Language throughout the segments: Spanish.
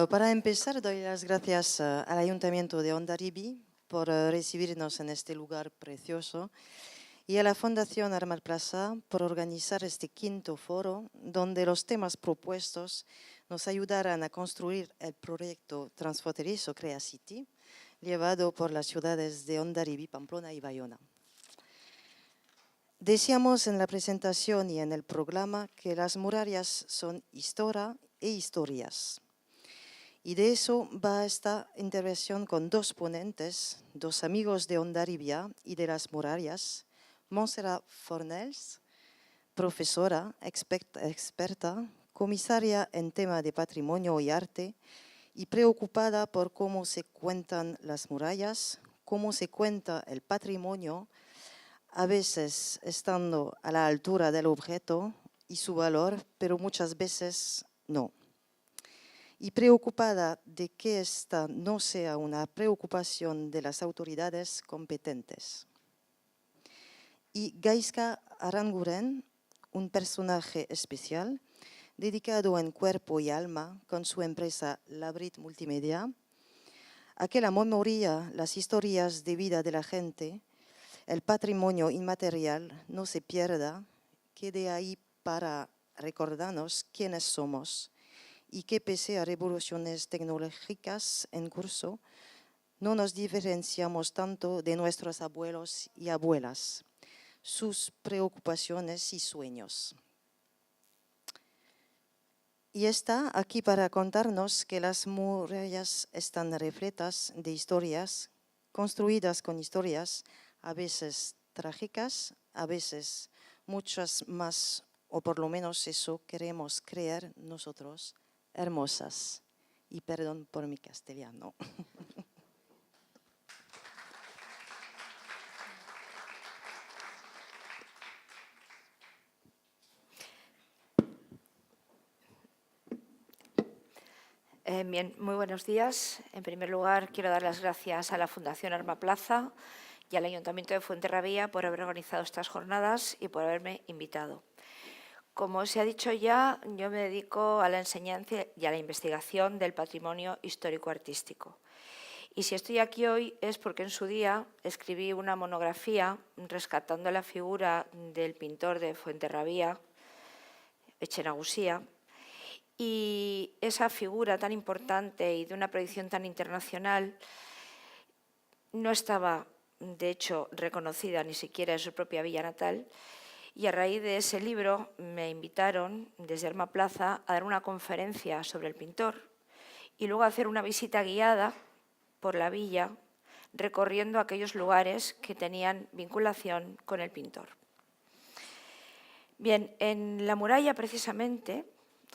Para empezar, doy las gracias al Ayuntamiento de Hondarribia por recibirnos en este lugar precioso y a la Fundación Arma Plaza por organizar este quinto foro donde los temas propuestos nos ayudarán a construir el proyecto transfronterizo Crea City, llevado por las ciudades de Hondarribia, Pamplona y Bayona. Decíamos en la presentación y en el programa que las murallas son historia e historias. Y de eso va esta intervención con dos ponentes, dos amigos de Hondarribia y de las murallas, Montserrat Fornells, profesora, experta, comisaria en tema de patrimonio y arte y preocupada por cómo se cuentan las murallas, cómo se cuenta el patrimonio, a veces estando a la altura del objeto y su valor, pero muchas veces no. Y preocupada de que esta no sea una preocupación de las autoridades competentes. Y Gaizka Aranguren, un personaje especial, dedicado en cuerpo y alma con su empresa Labrit Multimedia, a que la memoria, las historias de vida de la gente, el patrimonio inmaterial no se pierda, quede ahí para recordarnos quiénes somos y que pese a revoluciones tecnológicas en curso, no nos diferenciamos tanto de nuestros abuelos y abuelas, sus preocupaciones y sueños. Y está aquí para contarnos que las murallas están repletas de historias, construidas con historias, a veces trágicas, a veces muchas más, o por lo menos eso queremos creer nosotros, hermosas. Y perdón por mi castellano. Bien, muy buenos días. En primer lugar, quiero dar las gracias a la Fundación Arma Plaza y al Ayuntamiento de Fuenterrabía por haber organizado estas jornadas y por haberme invitado. Como se ha dicho ya, yo me dedico a la enseñanza y a la investigación del patrimonio histórico-artístico. Y si estoy aquí hoy es porque en su día escribí una monografía rescatando la figura del pintor de Fuenterrabía, Etxenagusía, y esa figura tan importante y de una proyección tan internacional no estaba, de hecho, reconocida ni siquiera en su propia villa natal. Y a raíz de ese libro me invitaron desde Arma Plaza a dar una conferencia sobre el pintor y luego a hacer una visita guiada por la villa recorriendo aquellos lugares que tenían vinculación con el pintor. Bien, en la muralla precisamente,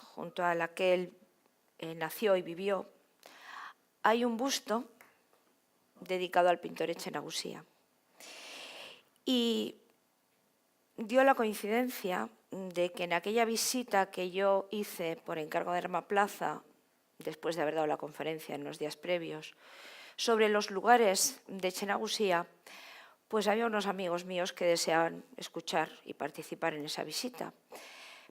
junto a la que él nació y vivió, hay un busto dedicado al pintor Etxenagusía. Y dio la coincidencia de que en aquella visita que yo hice por encargo de Arma Plaza, después de haber dado la conferencia en los días previos, sobre los lugares de Etxenagusía, pues había unos amigos míos que deseaban escuchar y participar en esa visita.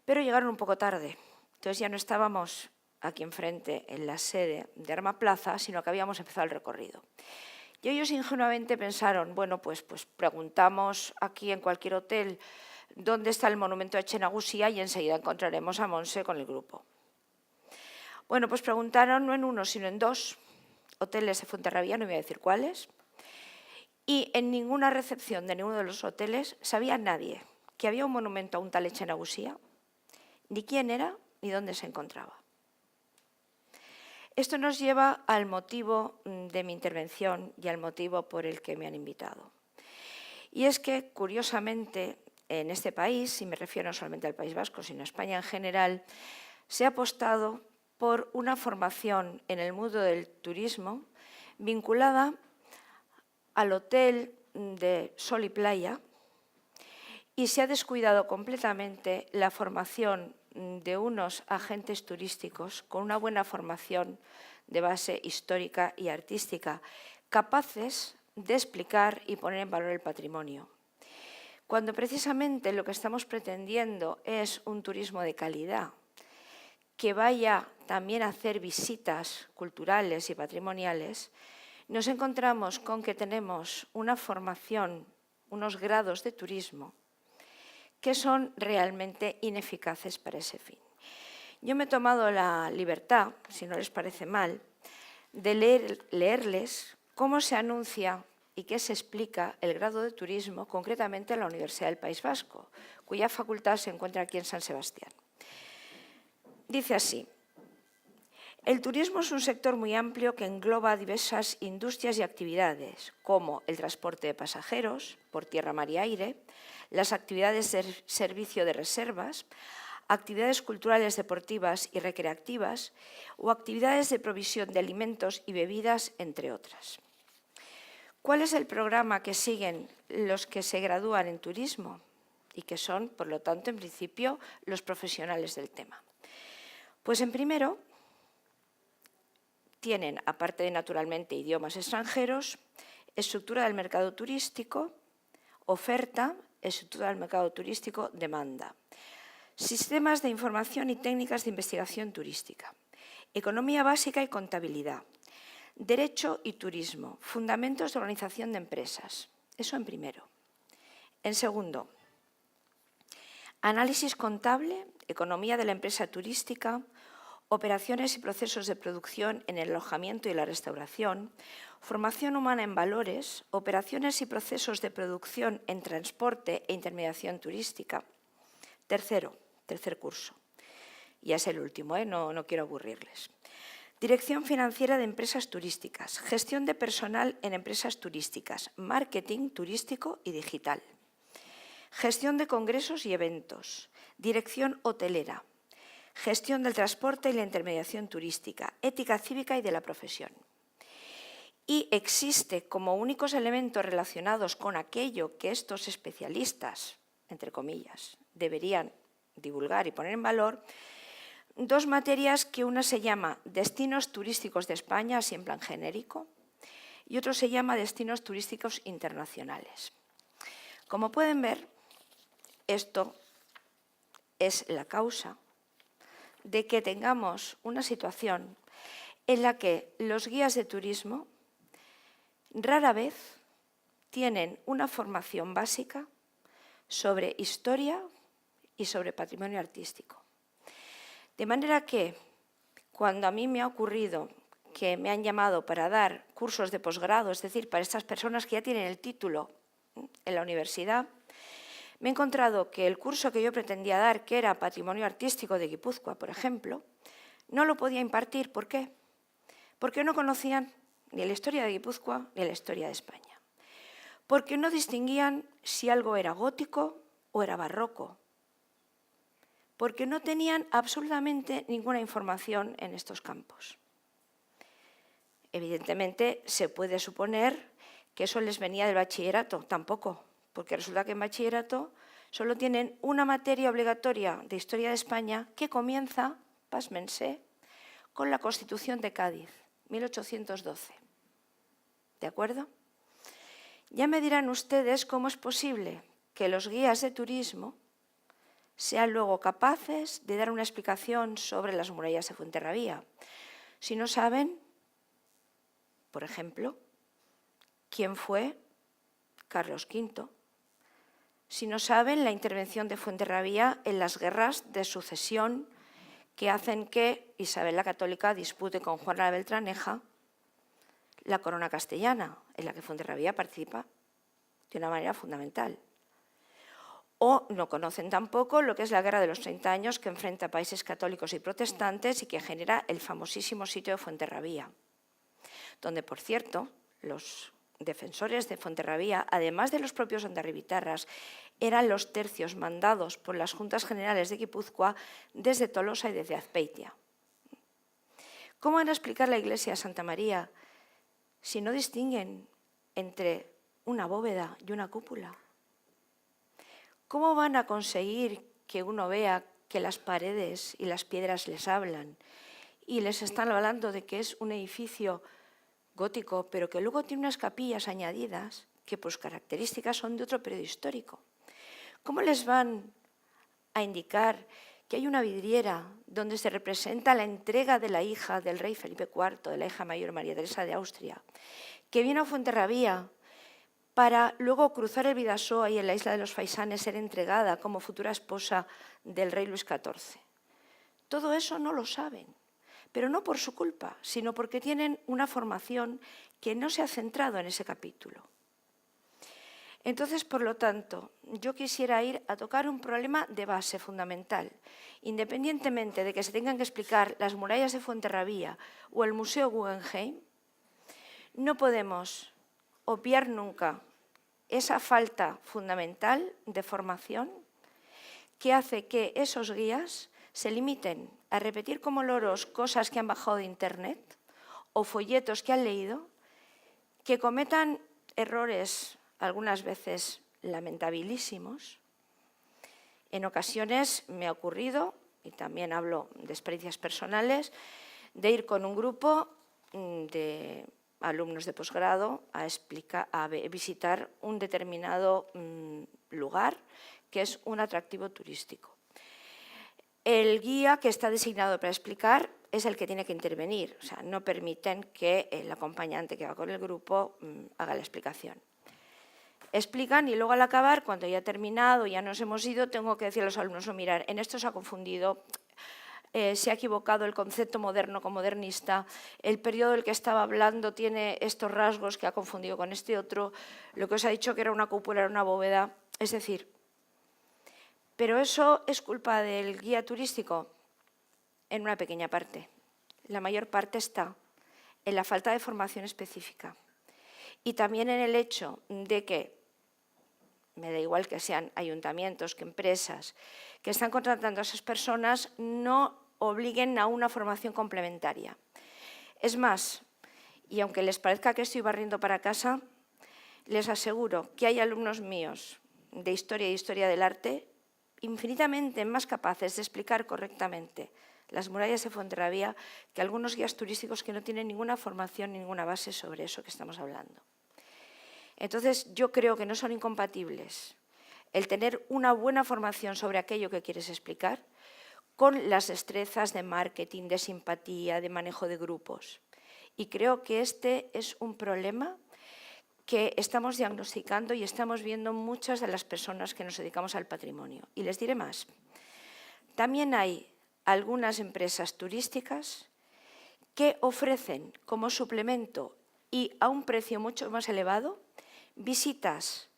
Pero llegaron un poco tarde, entonces ya no estábamos aquí enfrente en la sede de Arma Plaza, sino que habíamos empezado el recorrido. Y ellos ingenuamente pensaron, bueno, pues preguntamos aquí en cualquier hotel dónde está el monumento a Etxenagusía y enseguida encontraremos a Monse con el grupo. Bueno, pues preguntaron no en uno, sino en dos hoteles de Fuenterrabía, no voy a decir cuáles, y en ninguna recepción de ninguno de los hoteles sabía nadie que había un monumento a un tal Etxenagusía, ni quién era, ni dónde se encontraba. Esto nos lleva al motivo de mi intervención y al motivo por el que me han invitado. Y es que, curiosamente, en este país, y me refiero no solamente al País Vasco, sino a España en general, se ha apostado por una formación en el mundo del turismo vinculada al hotel de Sol y Playa y se ha descuidado completamente la formación de unos agentes turísticos con una buena formación de base histórica y artística, capaces de explicar y poner en valor el patrimonio. Cuando precisamente lo que estamos pretendiendo es un turismo de calidad, que vaya también a hacer visitas culturales y patrimoniales, nos encontramos con que tenemos una formación, unos grados de turismo que son realmente ineficaces para ese fin. Yo me he tomado la libertad, si no les parece mal, de leerles cómo se anuncia y qué se explica el grado de turismo, concretamente en la Universidad del País Vasco, cuya facultad se encuentra aquí en San Sebastián. Dice así: el turismo es un sector muy amplio que engloba diversas industrias y actividades, como el transporte de pasajeros por tierra, mar y aire, las actividades de servicio de reservas, actividades culturales, deportivas y recreativas o actividades de provisión de alimentos y bebidas, entre otras. ¿Cuál es el programa que siguen los que se gradúan en turismo y que son, por lo tanto, en principio, los profesionales del tema? Pues en primero tienen, aparte de naturalmente idiomas extranjeros, estructura del mercado turístico, oferta, estructura del mercado turístico, demanda, sistemas de información y técnicas de investigación turística, economía básica y contabilidad, derecho y turismo, fundamentos de organización de empresas. Eso en primero. En segundo, análisis contable, economía de la empresa turística, operaciones y procesos de producción en el alojamiento y la restauración, formación humana en valores, operaciones y procesos de producción en transporte e intermediación turística. Tercer curso. Ya es el último, no quiero aburrirles. Dirección financiera de empresas turísticas, gestión de personal en empresas turísticas, marketing turístico y digital, gestión de congresos y eventos, dirección hotelera, gestión del transporte y la intermediación turística, ética cívica y de la profesión. Y existe como únicos elementos relacionados con aquello que estos especialistas, entre comillas, deberían divulgar y poner en valor, dos materias que una se llama Destinos Turísticos de España, así en plan genérico, y otro se llama Destinos Turísticos Internacionales. Como pueden ver, esto es la causa de que tengamos una situación en la que los guías de turismo rara vez tienen una formación básica sobre historia y sobre patrimonio artístico. De manera que, cuando a mí me ha ocurrido que me han llamado para dar cursos de posgrado, es decir, para estas personas que ya tienen el título en la universidad, me he encontrado que el curso que yo pretendía dar, que era Patrimonio Artístico de Guipúzcoa, por ejemplo, no lo podía impartir. ¿Por qué? Porque no conocían ni la historia de Guipúzcoa ni la historia de España. Porque no distinguían si algo era gótico o era barroco. Porque no tenían absolutamente ninguna información en estos campos. Evidentemente, se puede suponer que eso les venía del bachillerato, tampoco, porque resulta que en bachillerato solo tienen una materia obligatoria de Historia de España que comienza, pásmense, con la Constitución de Cádiz, 1812. ¿De acuerdo? Ya me dirán ustedes cómo es posible que los guías de turismo sean luego capaces de dar una explicación sobre las murallas de Fuenterrabía, si no saben, por ejemplo, quién fue Carlos V, si no saben la intervención de Fuenterrabía en las guerras de sucesión que hacen que Isabel la Católica dispute con Juana la Beltraneja la corona castellana, en la que Fuenterrabía participa de una manera fundamental. O no conocen tampoco lo que es la Guerra de los 30 años que enfrenta países católicos y protestantes y que genera el famosísimo sitio de Fuenterrabía, donde, por cierto, los defensores de Fuenterrabía, además de los propios ondarribitarras, eran los tercios mandados por las Juntas Generales de Guipúzcoa desde Tolosa y desde Azpeitia. ¿Cómo van a explicar la iglesia de Santa María si no distinguen entre una bóveda y una cúpula? ¿Cómo van a conseguir que uno vea que las paredes y las piedras les hablan y les están hablando de que es un edificio gótico, pero que luego tiene unas capillas añadidas que por sus características son de otro periodo histórico. ¿Cómo les van a indicar que hay una vidriera donde se representa la entrega de la hija del rey Felipe IV, de la hija mayor María Teresa de Austria, que vino a Fuenterrabía para luego cruzar el Bidasoa y en la isla de los Faisanes ser entregada como futura esposa del rey Luis XIV? Todo eso no lo saben, pero no por su culpa, sino porque tienen una formación que no se ha centrado en ese capítulo. Entonces, por lo tanto, yo quisiera ir a tocar un problema de base fundamental. Independientemente de que se tengan que explicar las murallas de Fuenterrabía o el Museo Guggenheim, no podemos obviar nunca esa falta fundamental de formación que hace que esos guías se limiten a repetir como loros cosas que han bajado de Internet o folletos que han leído, que cometan errores algunas veces lamentabilísimos. En ocasiones me ha ocurrido, y también hablo de experiencias personales, de ir con un grupo de alumnos de posgrado a visitar un determinado lugar que es un atractivo turístico. El guía que está designado para explicar es el que tiene que intervenir, o sea, no permiten que el acompañante que va con el grupo haga la explicación. Explican y luego al acabar, cuando ya ha terminado, ya nos hemos ido, tengo que decir a los alumnos, no, mirar, en esto se ha confundido, se ha equivocado el concepto moderno con modernista, el periodo del que estaba hablando tiene estos rasgos que ha confundido con este otro, lo que os ha dicho que era una cúpula, era una bóveda, es decir, pero eso es culpa del guía turístico en una pequeña parte. La mayor parte está en la falta de formación específica y también en el hecho de que, me da igual que sean ayuntamientos, que empresas, que están contratando a esas personas, no obliguen a una formación complementaria. Es más, y aunque les parezca que estoy barriendo para casa, les aseguro que hay alumnos míos de historia y historia del arte infinitamente más capaces de explicar correctamente las murallas de Fuenterrabía que algunos guías turísticos que no tienen ninguna formación, ninguna base sobre eso que estamos hablando. Entonces, yo creo que no son incompatibles el tener una buena formación sobre aquello que quieres explicar con las destrezas de marketing, de simpatía, de manejo de grupos. Y creo que este es un problema que estamos diagnosticando y estamos viendo muchas de las personas que nos dedicamos al patrimonio. Y les diré más. También hay algunas empresas turísticas que ofrecen como suplemento y a un precio mucho más elevado visitas,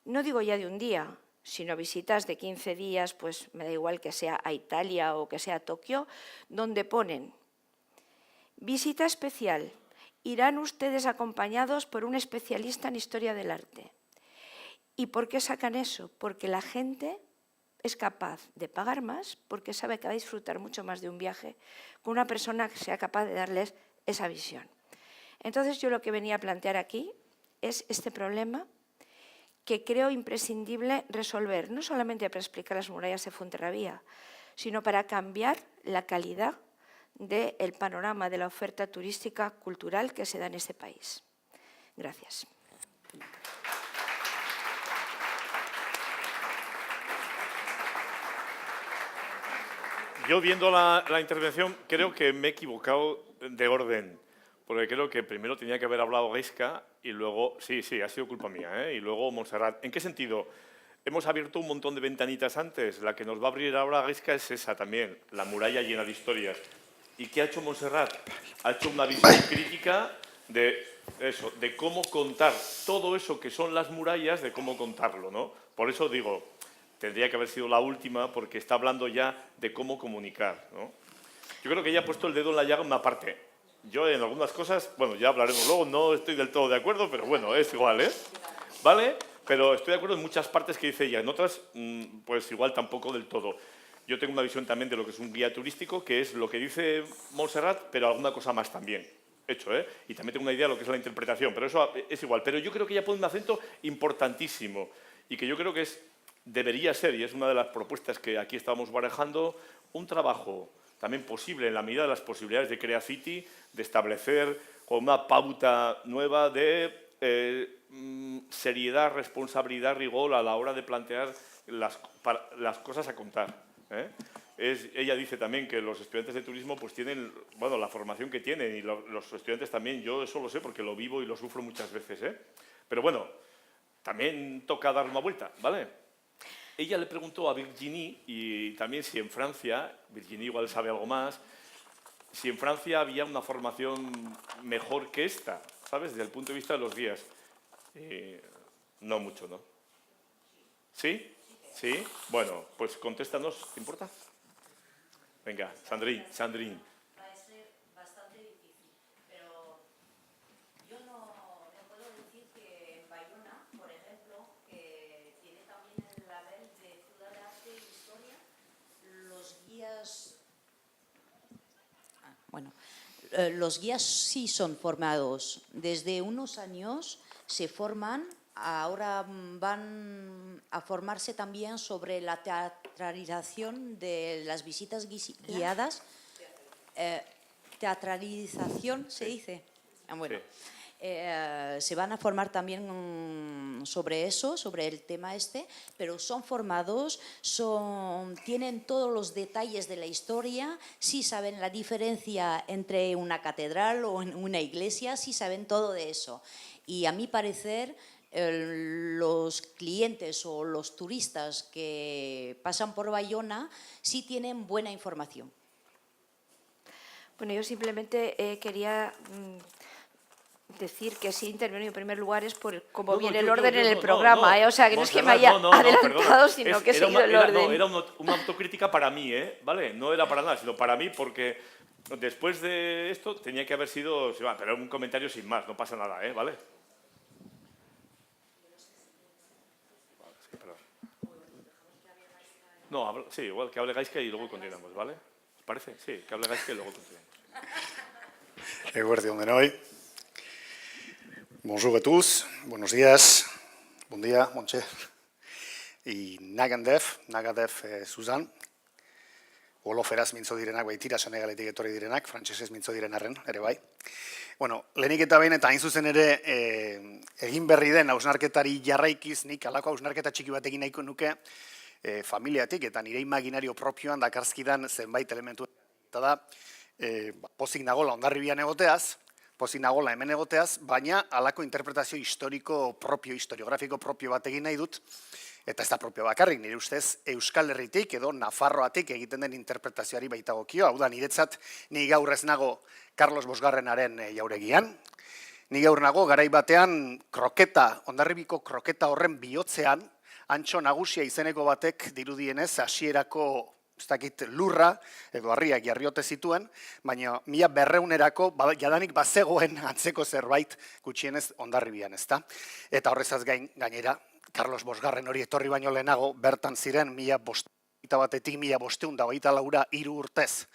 no digo ya de un día, sino visitas de 15 días, pues me da igual que sea a Italia o que sea a Tokio, donde ponen visita especial. Irán ustedes acompañados por un especialista en historia del arte. ¿Y por qué sacan eso? Porque la gente es capaz de pagar más porque sabe que va a disfrutar mucho más de un viaje con una persona que sea capaz de darles esa visión. Entonces, yo lo que venía a plantear aquí es este problema que creo imprescindible resolver, no solamente para explicar las murallas de Fuenterrabía, sino para cambiar la calidad del panorama de la oferta turística cultural que se da en este país. Gracias. Yo, viendo la intervención, creo que me he equivocado de orden, porque creo que primero tenía que haber hablado Gaizka y luego, sí, ha sido culpa mía, y luego Montserrat. ¿En qué sentido? Hemos abierto un montón de ventanitas antes, la que nos va a abrir ahora Gaizka es esa también, la muralla llena de historias. ¿Y qué ha hecho Montserrat? Ha hecho una visión crítica de eso, de cómo contar todo eso que son las murallas, de cómo contarlo, ¿no? Por eso digo, tendría que haber sido la última, porque está hablando ya de cómo comunicar, ¿no? Yo creo que ella ha puesto el dedo en la llaga en una parte. Yo en algunas cosas, bueno, ya hablaremos luego, no estoy del todo de acuerdo, pero bueno, es igual, ¿eh? ¿Vale? Pero estoy de acuerdo en muchas partes que dice ella, en otras, pues igual tampoco del todo. Yo tengo una visión también de lo que es un guía turístico, que es lo que dice Montserrat, pero alguna cosa más también. Hecho, ¿eh? Y también tengo una idea de lo que es la interpretación, pero eso es igual. Pero yo creo que ella pone un acento importantísimo y que yo creo que debería ser, y es una de las propuestas que aquí estábamos barajando, un trabajo también posible en la medida de las posibilidades de Creacity, de establecer con una pauta nueva de seriedad, responsabilidad, rigor a la hora de plantear las cosas a contar. Ella dice también que los estudiantes de turismo pues tienen, bueno, la formación que tienen y los estudiantes también, yo eso lo sé porque lo vivo y lo sufro muchas veces, Pero bueno, también toca dar una vuelta, ¿vale? Ella le preguntó a Virginie y también si en Francia, Virginie igual sabe algo más, si en Francia había una formación mejor que esta, ¿sabes? Desde el punto de vista de los guías. No mucho, ¿no? ¿Sí? ¿Sí? Bueno, pues contéstanos, ¿te importa? Venga, Sandrine. Va a ser bastante difícil, pero yo no puedo decir que en Bayona, por ejemplo, que tiene también el label de Ciudad de Arte e Historia, los guías... los guías sí son formados. Desde unos años se forman, ahora van a formarse también sobre la teatralización de las visitas guiadas. Teatralización, ¿se dice? Bueno. Sí. Se van a formar también sobre eso, sobre el tema pero son formados, tienen todos los detalles de la historia, sí saben la diferencia entre una catedral o una iglesia, sí saben todo de eso. Y a mi parecer, los clientes o los turistas que pasan por Bayona sí tienen buena información. Bueno, yo simplemente quería decir que sí intervengo en primer lugar es por cómo viene el orden en el programa, o sea, que no es que me haya adelantado, sino que he seguido el orden. No, era una autocrítica para mí, ¿vale? No era para nada, sino para mí, porque después de esto tenía que haber sido, pero un comentario sin más, no pasa nada, ¿vale? No, sí, igual que hable Gaizka y luego continuamos, ¿vale? ¿Os parece? Sí, que hable Gaizka y luego continuamos. Eguerdi on denoi. Bonjour à tous, buenos días, bon dia, Montse. I Nagadef Susan, Oloferaz mintzo direnak baitira, Senegaletik etorri direnak, frantsesez mintzo diren arren, ere bai. Bueno, lehenik eta behin eta hain zuzen ere egin berri den hausnarketari jarraikiz, nik halako hausnarketa txiki bat egin nahiko nuke familiatik eta nire imaginario propioan dakarzkidan zenbait elementu. Eta da, pozik nagola Hondarribian egoteaz, pozik nagola hemen egoteaz, baina halako interpretazio historiko propio, historiografiko propio bat egin nahi dut, eta ez da propio bakarrik, nire ustez Euskal Herritik edo Nafarroatik egiten den interpretazioari baitagokio, hau da niretzat ni gaur ez nago Carlos Bosgarrenaren jauregian, ni gaur nago garai batean kroketa, Hondarribiko kroketa horren bihotzean, Antxo Nagusia izeneko batek dirudienez hasierako ez dakit lurra, edo harriak jarriote zituen, baina 1200erako jadanik bazegoen antzeko zerbait gutxienez Hondarribian, ezta? Eta horrezaz gainera, Carlos Bosgarren hori etorri baino lehenago, bertan ziren 1521-etik 1524 3 urtez.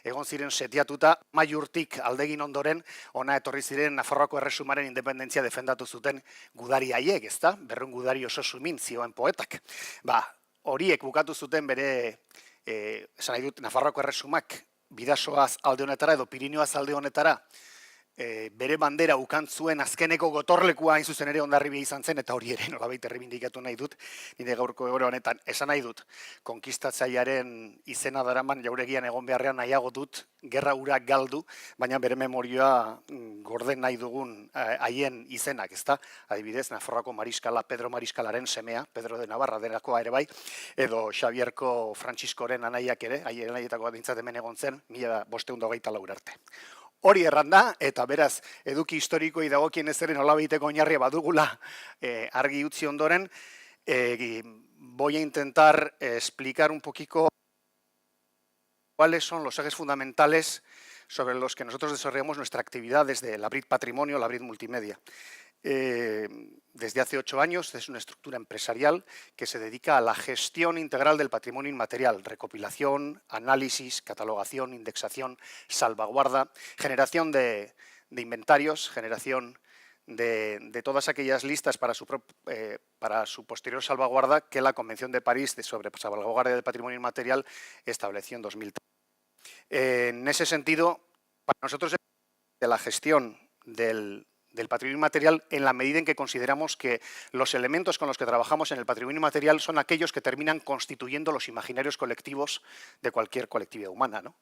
Egon ziren setiatuta, Amaiurtik aldegin ondoren, ona etorri ziren Nafarroako Erresumaren independentzia defendatu zuten gudari haiek, ezta? Berrehun gudari oso sumin zioen poetak. Horiek bukatu zuten bere, esan nahi dut, Nafarroako Erresumak Bidasoaz alde honetara edo Pirinioaz alde honetara bere bandera ukantzuen azkeneko gotorlekua hain zuzen ere Hondarribia izan zen, eta hori ere nolabait errebindikatu nahi dut, nire gaurko egoera honetan esan nahi dut, konkistatzailearen izena daraman jauregian egon beharrean nahiago dut, gerra hura galdu, baina bere memorioa gorden nahi dugun haien izenak, ezta? Adibidez, Nafarroako mariskala, Pedro Mariskalaren semea, Pedro de Navarra delakoa ere bai, edo Xabierko Frantziskoren anaiak ere, haien anaietako adintzat hemen egon zen, 1524 arte. Hori erranda, eta beraz, eduki historikoi dagokien ez ere nolabaiteko oinarria badugula argi utzi ondoren, voy a intentar explicar un poquito cuáles son los ejes fundamentales sobre los que nosotros desarrollamos nuestra actividad desde Labrit Patrimonio, Labrit Multimedia. Desde hace 8 años es una estructura empresarial que se dedica a la gestión integral del patrimonio inmaterial, recopilación, análisis, catalogación, indexación, salvaguarda, generación de inventarios, generación de todas aquellas listas para su posterior salvaguarda que la Convención de París sobre salvaguardia del patrimonio inmaterial estableció en 2003. En ese sentido, para nosotros de la gestión del patrimonio inmaterial en la medida en que consideramos que los elementos con los que trabajamos en el patrimonio inmaterial son aquellos que terminan constituyendo los imaginarios colectivos de cualquier colectividad humana, ¿no?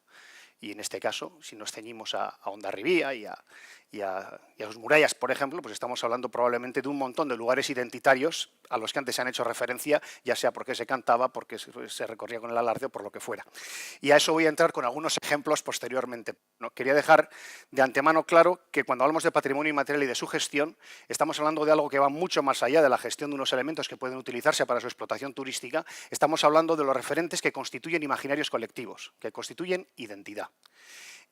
Y en este caso, si nos ceñimos a Hondarribía y a sus murallas, por ejemplo, pues estamos hablando probablemente de un montón de lugares identitarios a los que antes se han hecho referencia, ya sea porque se cantaba, porque se recorría con el alarde o por lo que fuera. Y a eso voy a entrar con algunos ejemplos posteriormente. ¿No? Quería dejar de antemano claro que cuando hablamos de patrimonio inmaterial y de su gestión, estamos hablando de algo que va mucho más allá de la gestión de unos elementos que pueden utilizarse para su explotación turística. Estamos hablando de los referentes que constituyen imaginarios colectivos, que constituyen identidad.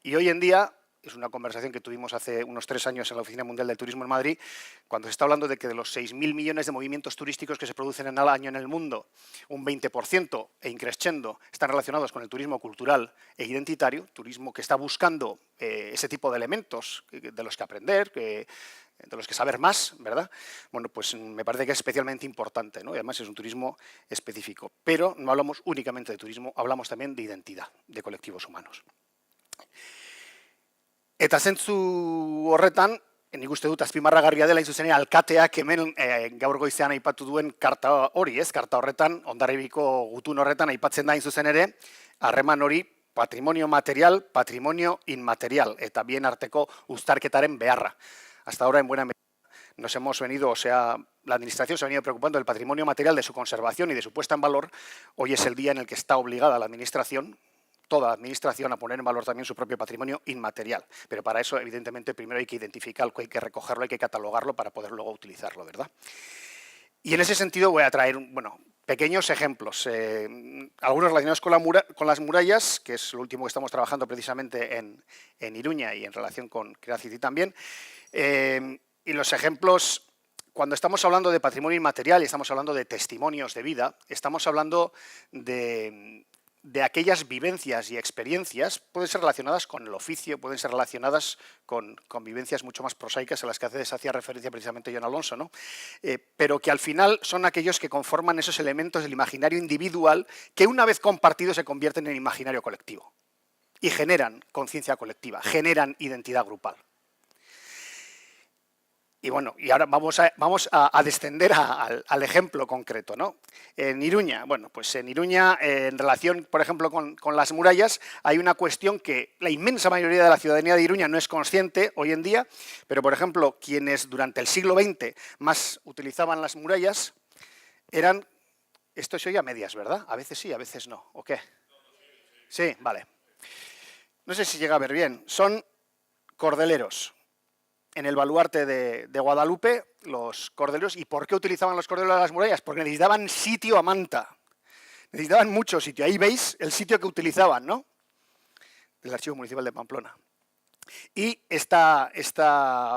Y hoy en día, es una conversación que tuvimos hace unos 3 años en la Oficina Mundial del Turismo en Madrid, cuando se está hablando de que de los 6.000 millones de movimientos turísticos que se producen en el año en el mundo, un 20% e increciendo están relacionados con el turismo cultural e identitario, turismo que está buscando ese tipo de elementos de los que aprender, de los que saber más, ¿verdad? Bueno, pues me parece que es especialmente importante, ¿no? Y además es un turismo específico. Pero no hablamos únicamente de turismo, hablamos también de identidad, de colectivos humanos. Eta zentzu horretan, nik uste dut azpimarragarria dela zuzen ere alkateak hemen gaur goizean aipatu duen karta hori, ez? Karta horretan, Hondarribiko gutun horretan aipatzen da zuzen ere, harreman hori patrimonio material, patrimonio inmaterial, eta bien arteko uztarketaren beharra. Hasta ahora, en buena medida, nos hemos venido, o sea, la Administración se ha venido preocupando del patrimonio material, de su conservación y de su puesta en valor. Hoy es el día en el que está obligada la Administración, toda la Administración, a poner en valor también su propio patrimonio inmaterial. Pero para eso, evidentemente, primero hay que identificarlo, hay que recogerlo, hay que catalogarlo para poder luego utilizarlo, ¿verdad? Y en ese sentido voy a traer, bueno, pequeños ejemplos, algunos relacionados con las murallas, que es lo último que estamos trabajando precisamente en Iruña y en relación con Creacity también. Y los ejemplos, cuando estamos hablando de patrimonio inmaterial y estamos hablando de testimonios de vida, estamos hablando de aquellas vivencias y experiencias, pueden ser relacionadas con el oficio, pueden ser relacionadas con vivencias mucho más prosaicas a las que hacía referencia precisamente Jon Alonso, ¿no? Pero que al final son aquellos que conforman esos elementos del imaginario individual que una vez compartidos se convierten en imaginario colectivo y generan conciencia colectiva, generan identidad grupal. Y bueno, y ahora vamos a descender al ejemplo concreto, ¿no? En Iruña, bueno, pues en Iruña, en relación, por ejemplo, con las murallas, hay una cuestión que la inmensa mayoría de la ciudadanía de Iruña no es consciente hoy en día, pero, por ejemplo, quienes durante el siglo XX más utilizaban las murallas eran, esto se oye a medias, ¿verdad? A veces sí, a veces no, ¿o qué? Sí, vale. No sé si llega a ver bien, son cordeleros. En el baluarte de Guadalupe, los cordeleros. ¿Y por qué utilizaban los cordeleros las murallas? Porque necesitaban sitio a manta. Necesitaban mucho sitio. Ahí veis el sitio que utilizaban, ¿no? Del Archivo Municipal de Pamplona. Y esta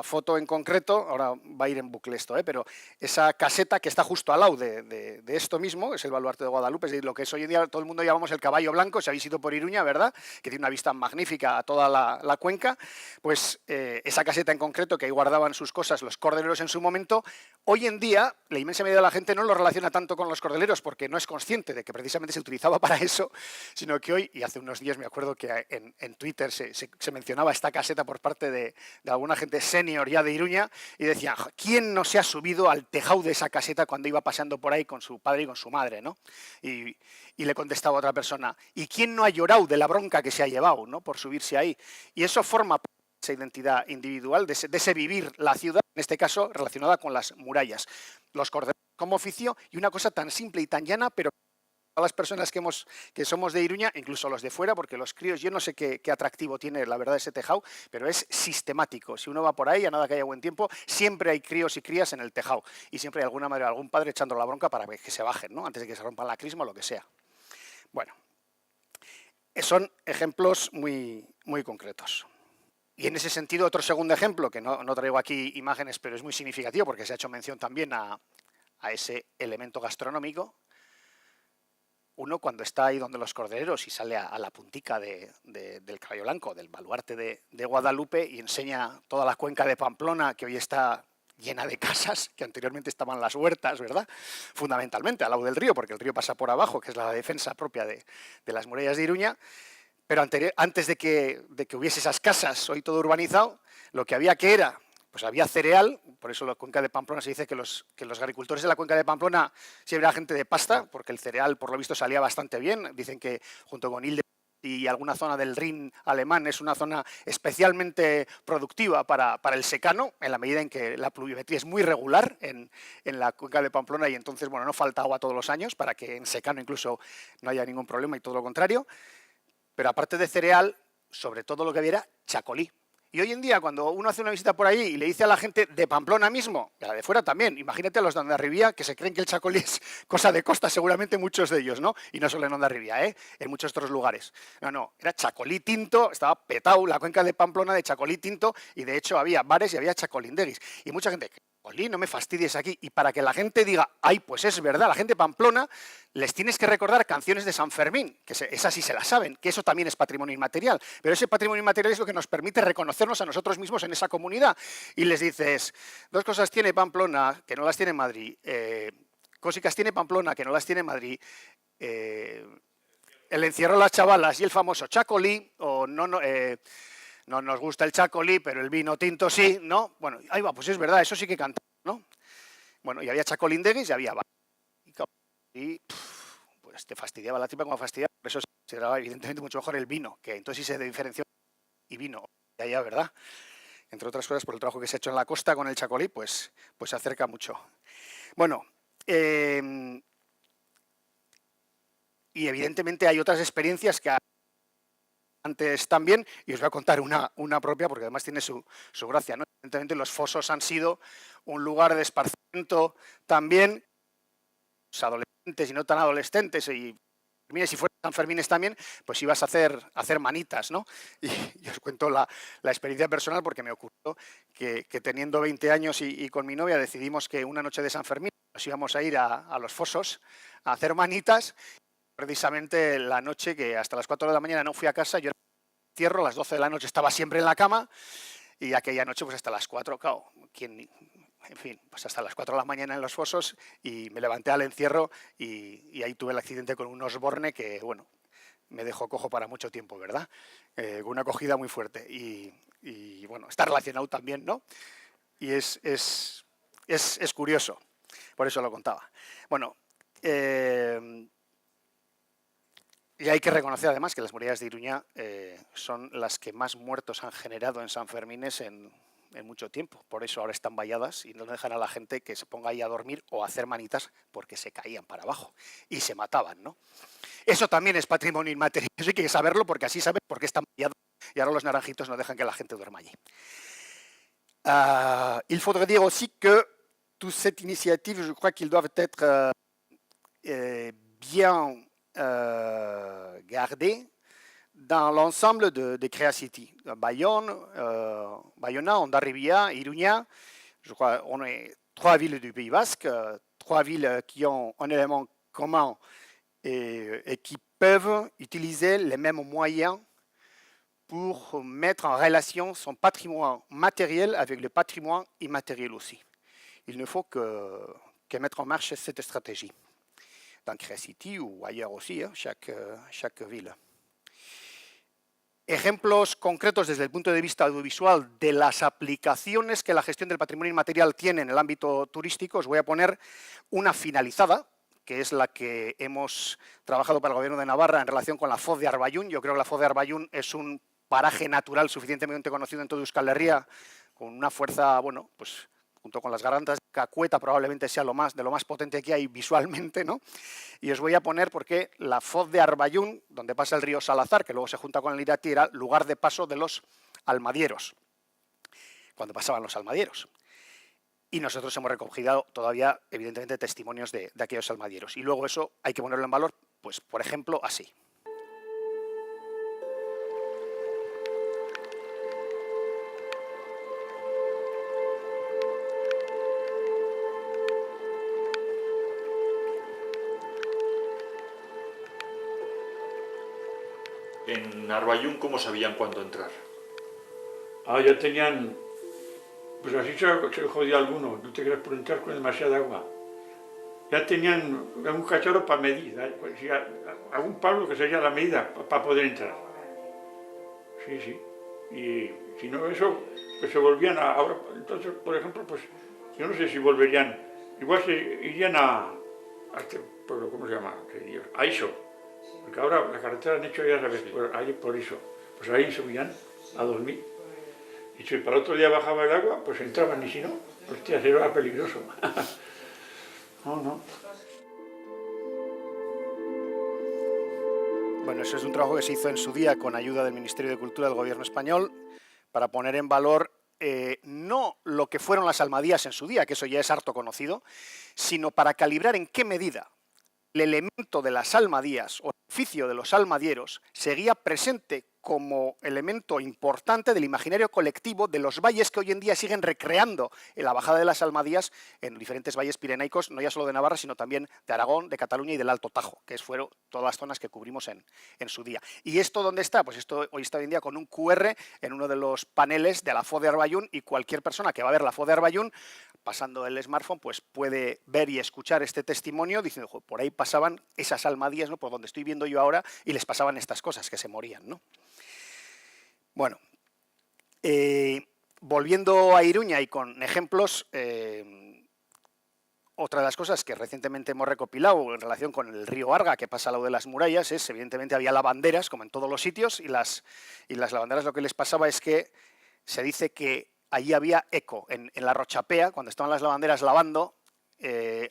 foto en concreto, ahora va a ir en bucle esto, pero esa caseta que está justo al lado de esto mismo, es el baluarte de Guadalupe, es decir, lo que es hoy en día todo el mundo llamamos el Caballo Blanco, si habéis ido por Iruña, ¿verdad? Que tiene una vista magnífica a toda la cuenca, pues esa caseta en concreto, que ahí guardaban sus cosas los cordeleros en su momento, hoy en día la inmensa mayoría de la gente no lo relaciona tanto con los cordeleros porque no es consciente de que precisamente se utilizaba para eso, sino que hoy, y hace unos días me acuerdo que en Twitter se mencionaba esta caseta por parte de alguna gente senior ya de Iruña y decían, ¿quién no se ha subido al tejado de esa caseta cuando iba pasando por ahí con su padre y con su madre, ¿no? Y le contestaba otra persona, ¿y quién no ha llorado de la bronca que se ha llevado, ¿no? Por subirse ahí? Y eso forma parte de esa identidad individual, de ese vivir la ciudad, en este caso relacionada con las murallas. Los cordeleros como oficio y una cosa tan simple y tan llana, pero a las personas que somos de Iruña, incluso los de fuera, porque los críos, yo no sé qué atractivo tiene la verdad ese tejado, pero es sistemático. Si uno va por ahí, a nada que haya buen tiempo, siempre hay críos y crías en el tejado. Y siempre hay alguna madre o algún padre echando la bronca para que se bajen, ¿no? Antes de que se rompan la crisma o lo que sea. Bueno, son ejemplos muy, muy concretos. Y en ese sentido, otro segundo ejemplo, que no traigo aquí imágenes, pero es muy significativo porque se ha hecho mención también a ese elemento gastronómico. Uno cuando está ahí donde los cordeleros y sale a la puntica del Caballo Blanco, del baluarte de Guadalupe y enseña toda la cuenca de Pamplona, que hoy está llena de casas, que anteriormente estaban las huertas, ¿verdad? Fundamentalmente al lado del río, porque el río pasa por abajo, que es la defensa propia de las murallas de Iruña. Pero antes de que hubiese esas casas, hoy todo urbanizado, lo que había que era pues había cereal, por eso la cuenca de Pamplona se dice que los agricultores de la cuenca de Pamplona siempre eran gente de pasta, porque el cereal por lo visto salía bastante bien. Dicen que junto con Hilde y alguna zona del Rin alemán es una zona especialmente productiva para el secano, en la medida en que la pluviometría es muy regular en la cuenca de Pamplona y entonces, bueno, no falta agua todos los años para que en secano incluso no haya ningún problema y todo lo contrario. Pero aparte de cereal, sobre todo lo que había era chacolí. Y hoy en día, cuando uno hace una visita por allí y le dice a la gente de Pamplona mismo, y a la de fuera también, imagínate a los de Hondarribía, que se creen que el chacolí es cosa de costa, seguramente muchos de ellos, ¿no? Y no solo en Hondarribía, en muchos otros lugares. No, era chacolí tinto, estaba petado la cuenca de Pamplona de chacolí tinto, y de hecho había bares y había chacolindeguis. Y mucha gente, chacolí, no me fastidies aquí. Y para que la gente diga, ay, pues es verdad, la gente de Pamplona, les tienes que recordar canciones de San Fermín, que esas sí se las saben, que eso también es patrimonio inmaterial. Pero ese patrimonio inmaterial es lo que nos permite reconocernos a nosotros mismos en esa comunidad. Y les dices, dos cosas tiene Pamplona que no las tiene Madrid, cosicas tiene Pamplona que no las tiene Madrid, el encierro de las chavalas y el famoso chacolí, o no nos gusta el chacolí, pero el vino tinto sí, ¿no? Bueno, ahí va, pues es verdad, eso sí que canta, ¿no? Bueno, y había chacolindeguis y había y pues te fastidiaba la tripa como fastidiaba, por eso se daba evidentemente mucho mejor el vino, que entonces sí se diferenció y vino, de allá, ¿verdad? Entre otras cosas, por el trabajo que se ha hecho en la costa con el chacolí, pues se acerca mucho. Bueno, y evidentemente hay otras experiencias que antes también, y os voy a contar una propia, porque además tiene su gracia, ¿no? Evidentemente los fosos han sido un lugar de esparcimiento también, los adolescentes y no tan adolescentes, y si fueran San Fermines también, pues ibas a hacer manitas, ¿no? Y os cuento la experiencia personal porque me ocurrió que teniendo 20 años y con mi novia decidimos que una noche de San Fermín nos íbamos a ir a los fosos a hacer manitas. Precisamente la noche que hasta las 4 de la mañana no fui a casa, yo era encierro, a las 12 de la noche estaba siempre en la cama y aquella noche pues hasta las 4, claro, en fin, pues hasta las 4 de la mañana en los fosos y me levanté al encierro y ahí tuve el accidente con un Osborne que, bueno, me dejó cojo para mucho tiempo, ¿verdad? Con una acogida muy fuerte y, bueno, está relacionado también, ¿no? Y es curioso, por eso lo contaba. Bueno, y hay que reconocer además que las murallas de Iruña son las que más muertos han generado en San Fermines en mucho tiempo. Por eso ahora están valladas y no dejan a la gente que se ponga ahí a dormir o a hacer manitas porque se caían para abajo y se mataban, ¿no? Eso también es patrimonio inmaterial. Eso hay que saberlo porque así sabes por qué están valladas y ahora los naranjitos no dejan que la gente duerma allí. Il faudrait dire aussi que toute cette initiative, je crois qu'ils doivent être bien gardés dans l'ensemble de Creacity. Bayonne, Bayona, Hondarribia, Iruña, je crois on est 3 villes du Pays Basque, 3 villes qui ont un élément commun et qui peuvent utiliser les mêmes moyens pour mettre en relation son patrimoine matériel avec le patrimoine immatériel aussi. Il ne faut que mettre en marche cette stratégie dans Creacity ou ailleurs aussi, chaque ville. Ejemplos concretos desde el punto de vista audiovisual de las aplicaciones que la gestión del patrimonio inmaterial tiene en el ámbito turístico. Os voy a poner una finalizada, que es la que hemos trabajado para el Gobierno de Navarra en relación con la Foz de Arbayún. Yo creo que la Foz de Arbayún es un paraje natural suficientemente conocido en toda Euskal Herria, con una fuerza, bueno, pues junto con las gargantas de Cacueta probablemente sea de lo más potente que hay visualmente, ¿no? Y os voy a poner porque la Foz de Arbayún, donde pasa el río Salazar, que luego se junta con el Irati, era lugar de paso de los almadieros, cuando pasaban los almadieros. Y nosotros hemos recogido todavía, evidentemente, testimonios de aquellos almadieros. Y luego eso hay que ponerlo en valor, pues, por ejemplo, así. En Arbayún, ¿cómo sabían cuándo entrar? Ya tenían, pues así se jodía alguno, no te creas por entrar con demasiada agua. Ya tenían un cacharro para medir, pues, algún palo que sería la medida para poder entrar. Sí, sí. Y si no eso, pues se volvían a... Ahora, entonces, por ejemplo, pues yo no sé si volverían, igual se irían a este pueblo, ¿cómo se llama? A Iso. Porque ahora la carretera han hecho, ya sabes, ahí por Iso. Pues ahí subían a dormir. Y si para otro día bajaba el agua, pues entraban, y si no, hostia, era peligroso. No. Bueno, eso es un trabajo que se hizo en su día con ayuda del Ministerio de Cultura del Gobierno español para poner en valor no lo que fueron las almadías en su día, que eso ya es harto conocido, sino para calibrar en qué medida el elemento de las almadías o el oficio de los almadieros seguía presente como elemento importante del imaginario colectivo de los valles que hoy en día siguen recreando en la bajada de las almadías en diferentes valles pirenaicos, no ya solo de Navarra, sino también de Aragón, de Cataluña y del Alto Tajo, que fueron todas las zonas que cubrimos en su día. ¿Y esto dónde está? Pues esto hoy está hoy en día con un QR en uno de los paneles de la FO de Arbayún, y cualquier persona que va a ver la FO de Arbayún, pasando el smartphone, pues puede ver y escuchar este testimonio diciendo, por ahí pasaban esas almadías, ¿no?, por donde estoy viendo yo ahora, y les pasaban estas cosas, que se morían, ¿no? Bueno, volviendo a Iruña y con ejemplos, otra de las cosas que recientemente hemos recopilado en relación con el río Arga, que pasa al lado de las murallas, es, evidentemente, había lavanderas, como en todos los sitios, y las lavanderas lo que les pasaba es que se dice que allí había eco. En la Rochapea, cuando estaban las lavanderas lavando,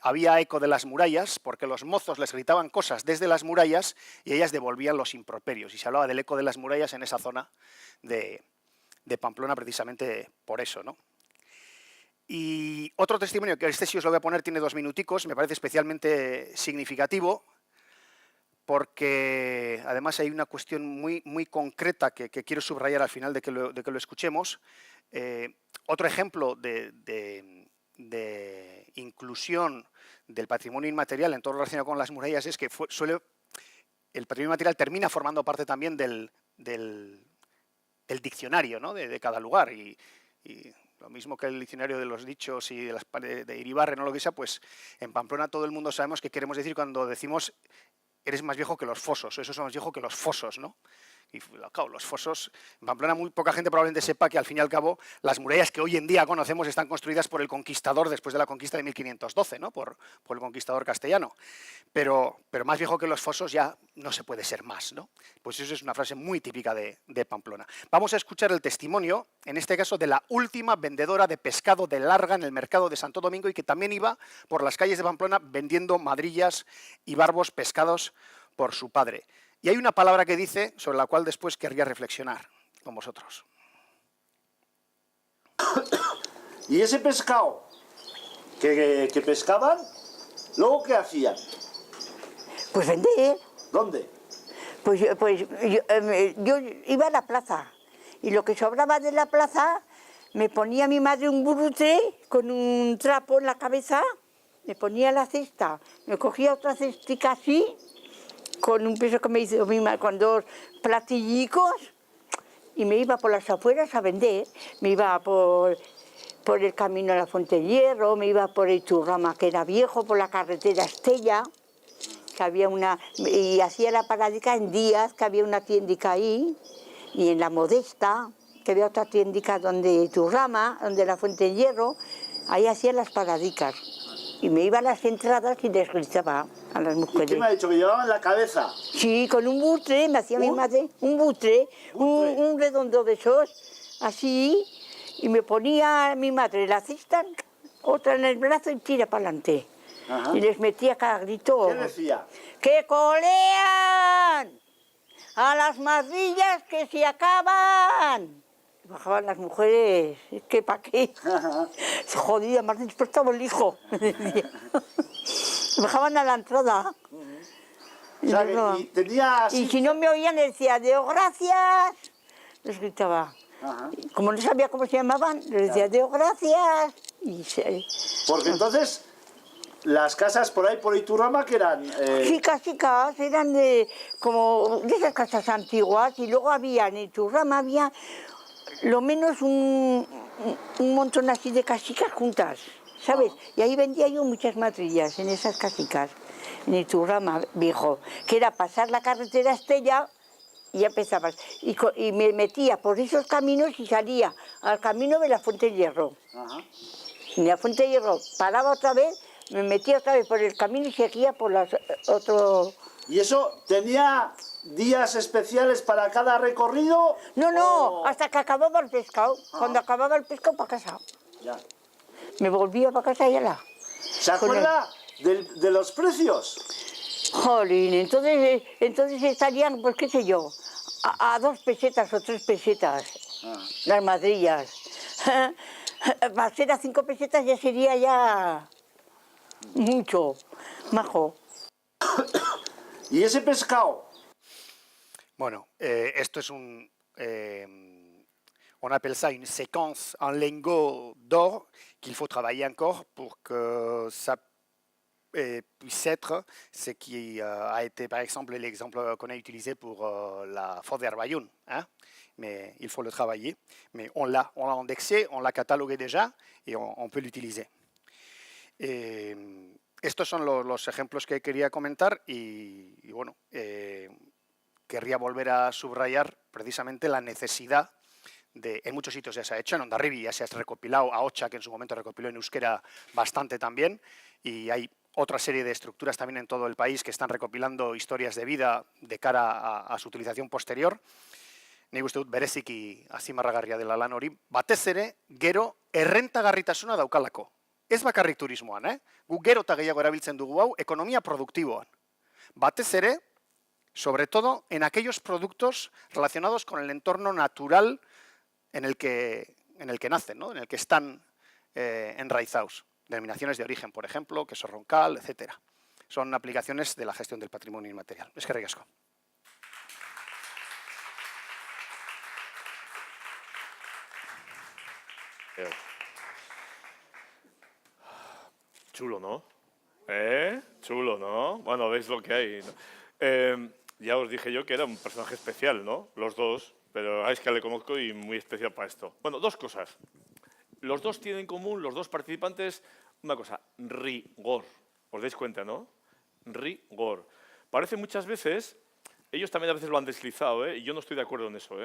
había eco de las murallas, porque los mozos les gritaban cosas desde las murallas y ellas devolvían los improperios. Y se hablaba del eco de las murallas en esa zona de Pamplona precisamente por eso, ¿no? Y otro testimonio, que este sí os lo voy a poner, tiene 2 minuticos, me parece especialmente significativo, porque además hay una cuestión muy concreta que quiero subrayar al final de que lo escuchemos. Otro ejemplo de inclusión del patrimonio inmaterial en todo lo relacionado con las murallas es que el patrimonio inmaterial termina formando parte también del diccionario, ¿no?, de cada lugar, y lo mismo que el diccionario de los dichos y de Iribarren o lo que sea, pues en Pamplona todo el mundo sabemos qué queremos decir cuando decimos eres más viejo que los fosos, o eso es más viejo que los fosos, ¿no? Y claro, los fosos, en Pamplona muy poca gente probablemente sepa que al fin y al cabo las murallas que hoy en día conocemos están construidas por el conquistador después de la conquista de 1512, ¿no?, por el conquistador castellano. Pero más viejo que los fosos ya no se puede ser más, ¿no? Pues eso es una frase muy típica de Pamplona. Vamos a escuchar el testimonio, en este caso, de la última vendedora de pescado de Larga en el mercado de Santo Domingo, y que también iba por las calles de Pamplona vendiendo madrillas y barbos pescados por su padre. Y hay una palabra que dice, sobre la cual después querría reflexionar con vosotros. Y ese pescado que pescaban, ¿luego qué hacían? Pues vender. ¿Dónde? Pues yo iba a la plaza, y lo que sobraba de la plaza me ponía mi madre un burute con un trapo en la cabeza, me ponía la cesta, me cogía otra cestica así, con un peso que me hizo mi madre, con 2 platillicos, y me iba por las afueras a vender. Me iba por el camino a la Fuente de Hierro, me iba por el Churrama, que era viejo, por la carretera Estella, que había y hacía la paradica en Díaz, que había una tiendica ahí, y en La Modesta, que había otra tiendica donde Churrama, donde la Fuente de Hierro, ahí hacía las paradicas. Y me iba a las entradas y les gritaba a las mujeres. ¿Y qué me ha dicho? ¿Que llevaban la cabeza? Sí, con un butre, me hacía mi madre, un butre, un redondo de esos, así, y me ponía mi madre la cesta, otra en el brazo y tira para adelante. Y les metía cada grito. ¿Qué decía? ¡Que colean! ¡A las madrillas que se acaban! Bajaban las mujeres, ¿qué pa' qué? Jodida, me has despertado el hijo. Bajaban a la entrada. O sea, y tenía así... Y si no me oían, les decía, Deo, gracias. Les gritaba. Como no sabía cómo se llamaban, les decía, Deo, gracias. Porque entonces, las casas por ahí, por Iturrama, que eran... Chicas, eran de esas casas antiguas, y luego había, en Iturrama había lo menos un montón así de casicas juntas, ¿sabes? Y ahí vendía yo muchas madrillas en esas casicas, en Iturrama viejo, que era pasar la carretera Estella y ya empezabas. Y me metía por esos caminos y salía al camino de la Fuente de Hierro. Ajá. En la Fuente de Hierro paraba otra vez, me metía otra vez por el camino y seguía por otro... ¿Y eso tenía días especiales para cada recorrido? No, o- hasta que acababa el pescado. Cuando acababa el pescado, para casa. Ya. Me volvía para casa y ala. ¿Se acuerda de los precios? Jolín, entonces estarían, pues qué sé yo, a 2 pesetas o 3 pesetas, las madrillas. Para ser a 5 pesetas ya sería ya mucho, majo. ¿Y ese pescado? Bueno, esto es on appelle ça une séquence en lingots d'or qu'il faut travailler encore pour que ça puisse être ce qui a été, par exemple, l'exemple qu'on a utilisé pour la Fort d'Arbayoun. Hein? Mais il faut le travailler. Mais on l'a indexé, on l'a catalogué déjà et on peut l'utiliser. Estos son los ejemplos que quería comentar y bueno, querría volver a subrayar precisamente la necesidad en muchos sitios ya se ha hecho, en Hondarribi ya se ha recopilado, Ahocha, que en su momento recopiló en euskera bastante también, y hay otra serie de estructuras también en todo el país que están recopilando historias de vida de cara a su utilización posterior. Nik uste dut bereziki azpimarragarria dela lan hori, batez ere gero errentagarritasuna daukalako. Ez bakarrik turismoan, Guk gero eta gehiago erabiltzen dugu hau ekonomia produktiboan. Batez ere, sobre todo en aquellos productos relacionados con el entorno natural en el que nacen, ¿no? En el que están enraizados. Denominaciones de origen, por ejemplo, queso roncal, etc. Son aplicaciones de la gestión del patrimonio inmaterial. Eskerrik asko. Chulo, ¿no? Chulo, ¿no? Bueno, veis lo que hay. Ya os dije yo que era un personaje especial, ¿no? Los dos, pero a Aiska le conozco y muy especial para esto. Bueno, dos cosas. Los dos tienen en común, los dos participantes, una cosa, rigor. ¿Os dais cuenta, no? Rigor. Parece muchas veces, ellos también a veces lo han deslizado, y yo no estoy de acuerdo en eso,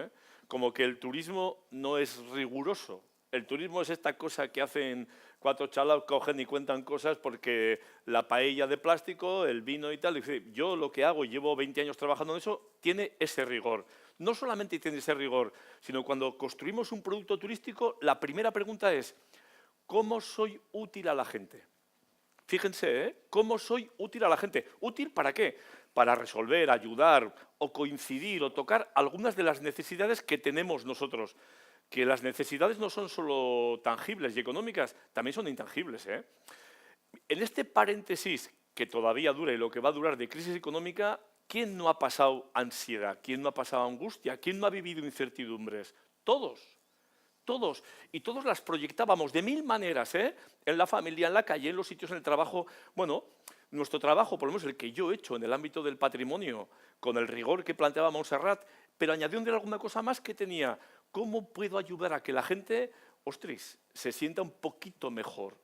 como que el turismo no es riguroso. El turismo es esta cosa que hacen 4 chalas, cogen y cuentan cosas porque la paella de plástico, el vino y tal. Y yo lo que hago, y llevo 20 años trabajando en eso, tiene ese rigor. No solamente tiene ese rigor, sino cuando construimos un producto turístico, la primera pregunta es, ¿cómo soy útil a la gente? Fíjense, ¿cómo soy útil a la gente? ¿Útil para qué? Para resolver, ayudar o coincidir o tocar algunas de las necesidades que tenemos nosotros. Que las necesidades no son solo tangibles y económicas, también son intangibles. En este paréntesis que todavía dura y lo que va a durar de crisis económica, ¿quién no ha pasado ansiedad? ¿Quién no ha pasado angustia? ¿Quién no ha vivido incertidumbres? Todos. Todos. Y todos las proyectábamos de 1000 maneras, en la familia, en la calle, en los sitios, en el trabajo. Bueno, nuestro trabajo, por lo menos el que yo he hecho en el ámbito del patrimonio, con el rigor que planteaba Montserrat, pero añadiendo alguna cosa más que tenía. ¿Cómo puedo ayudar a que la gente, ostras, se sienta un poquito mejor?